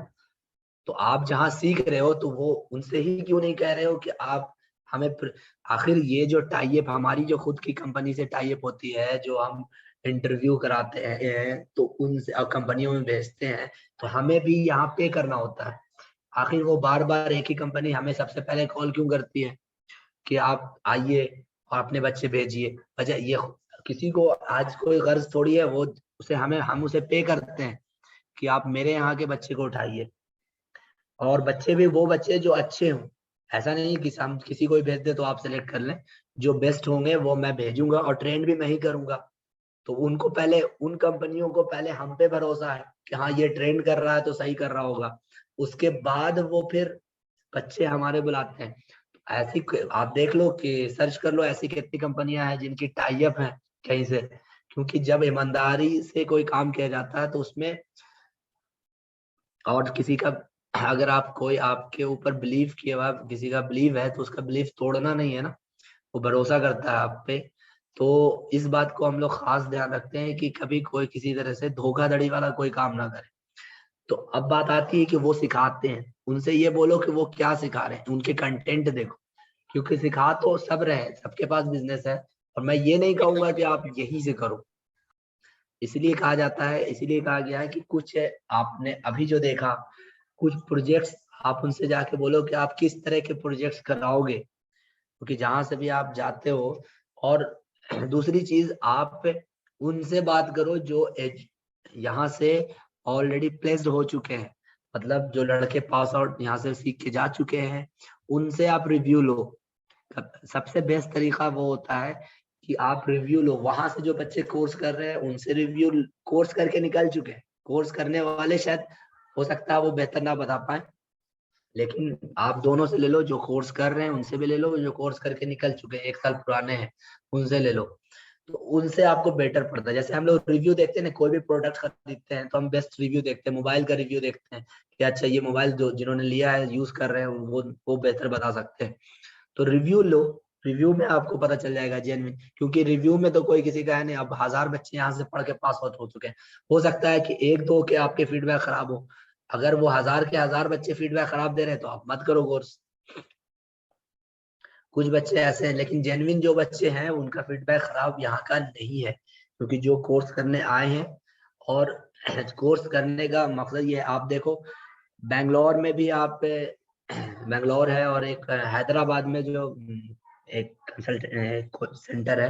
तो आप जहाँ सीख रहे हो तो वो उनसे ही क्यों नहीं कह रहे हो कि आप हमें आखिर ये जो टाई अप हमारी जो खुद की कंपनी से टाई अप होती है, जो हम इंटरव्यू कराते हैं तो उनसे कंपनियों में भेजते हैं, तो हमें भी यहाँ पे करना होता है। आखिर वो बार बार एक ही कंपनी हमें सबसे पहले कॉल क्यों करती है कि आप आइए और अपने बच्चे भेजिए? वजह ये किसी को आज कोई गर्ज थोड़ी है, वो उसे हम उसे पे करते हैं कि आप मेरे यहाँ के बच्चे को उठाइए, और बच्चे भी वो बच्चे जो अच्छे हों। ऐसा नहीं कि हम किसी को भी भेज दे तो आप सिलेक्ट कर लें, जो बेस्ट होंगे वो मैं भेजूंगा और ट्रेन भी मैं ही करूंगा। तो उनको पहले, उन कंपनियों को पहले हम पे भरोसा है कि हाँ ये ट्रेन कर रहा है तो सही कर रहा होगा, उसके बाद वो फिर बच्चे हमारे बुलाते हैं। ऐसी आप देख लो कि सर्च कर लो ऐसी कितनी कंपनियां हैं जिनकी टाई अप है कहीं से, क्योंकि जब ईमानदारी से कोई काम किया जाता है तो उसमें, और किसी का अगर आप कोई आपके ऊपर बिलीव किया हुआ किसी का बिलीव है तो उसका बिलीव तोड़ना नहीं है ना, वो भरोसा करता है आप पे। तो इस बात को हम लोग खास ध्यान रखते हैं कि कभी कोई किसी तरह से धोखाधड़ी वाला कोई काम ना करे। तो अब बात आती है कि वो सिखाते हैं, उनसे ये बोलो कि वो क्या सिखा रहे हैं, उनके कंटेंट देखो, क्योंकि सिखा तो सब रहे हैं, सबके पास बिजनेस है, और मैं ये नहीं कहूंगा कि आप यही से करो। इसलिए कहा जाता है, इसीलिए कहा गया है कि कुछ आपने अभी जो देखा, कुछ प्रोजेक्ट्स आप उनसे जाके बोलो कि आप किस तरह के प्रोजेक्ट्स कराओगे, क्योंकि जहां से भी आप जाते हो। और दूसरी चीज, आप उनसे बात करो जो यहाँ से ऑलरेडी प्लेस्ड हो चुके हैं, मतलब जो लड़के पास आउट यहाँ से सीख के जा चुके हैं, उनसे आप रिव्यू लो। सबसे बेस्ट तरीका वो होता है कि आप रिव्यू लो, वहां से जो बच्चे कोर्स कर रहे हैं उनसे रिव्यू, कोर्स करके निकल चुके हैं। कोर्स करने वाले शायद हो सकता है वो बेहतर ना बता पाए, लेकिन आप दोनों से ले लो, जो कोर्स कर रहे हैं उनसे भी ले लो, जो कोर्स करके निकल चुके हैं 1 साल पुराने हैं उनसे ले लो, तो उनसे आपको बेटर पड़ता है। जैसे हम लोग रिव्यू देखते हैं ना, कोई भी प्रोडक्ट खरीदते हैं तो हम बेस्ट रिव्यू देखते हैं, मोबाइल का रिव्यू देखते हैं कि अच्छा ये मोबाइल जो जिन्होंने लिया है यूज कर रहे हैं वो बेहतर बता सकते हैं। तो रिव्यू लो, रिव्यू में आपको पता चल जाएगा जेन्युइन, क्योंकि रिव्यू में तो कोई किसी का है नहीं। अब 1000 बच्चे यहाँ से पढ़ के पास आउट हो चुके हैं, हो सकता है कि 1-2 के आपके फीडबैक खराब हो। अगर वो 1000 के 1000 बच्चे फीडबैक खराब दे रहे हैं तो आप मत करो कोर्स। कुछ बच्चे ऐसे हैं, लेकिन जेन्युइन जो बच्चे हैं उनका फीडबैक खराब यहाँ का नहीं है, क्योंकि जो कोर्स करने आए हैं, और कोर्स करने का मकसद ये है। आप देखो बेंगलोर में भी आप बेंगलोर है, और एक हैदराबाद में जो एक कंसल्टेंट सेंटर है,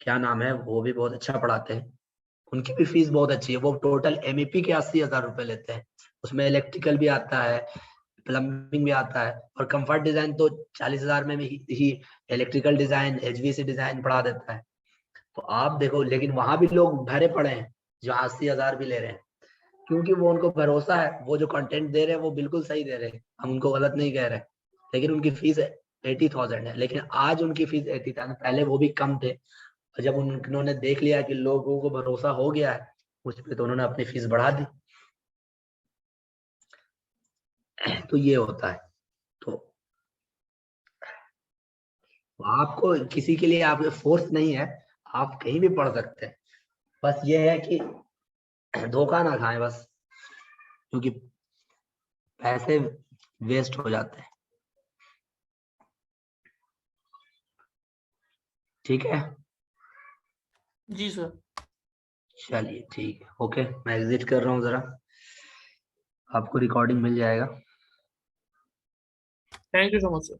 क्या नाम है, वो भी बहुत अच्छा पढ़ाते हैं। उनकी भी फीस बहुत अच्छी है, वो टोटल MEP के 80,000 रुपए लेते हैं। उसमें इलेक्ट्रिकल भी आता है, प्लम्बिंग भी आता है, और कंफर्ट डिजाइन तो 40,000 में ही इलेक्ट्रिकल डिजाइन, HVAC डिजाइन पढ़ा देता है। तो आप देखो, लेकिन वहां भी लोग भरे पड़े हैं जो 80,000 भी ले रहे हैं, क्योंकि वो उनको भरोसा है, वो जो कंटेंट दे रहे हैं वो बिल्कुल सही दे रहे हैं, हम उनको गलत नहीं कह रहे। लेकिन उनकी फीस 80,000 है, लेकिन आज उनकी फीस 80,000, पहले वो भी कम थे। और जब उन्होंने देख लिया कि लोगों को भरोसा हो गया है उस पर, तो उन्होंने अपनी फीस बढ़ा दी। तो ये होता है। तो आपको किसी के लिए आप फोर्स नहीं है, आप कहीं भी पढ़ सकते हैं, बस ये है कि धोखा ना खाएं बस, क्योंकि पैसे वेस्ट हो जाते हैं। ठीक है, जी सर। चलिए ठीक है, ओके, मैं एग्जिट कर रहा हूँ जरा, आपको रिकॉर्डिंग मिल जाएगा। Thank you so much sir.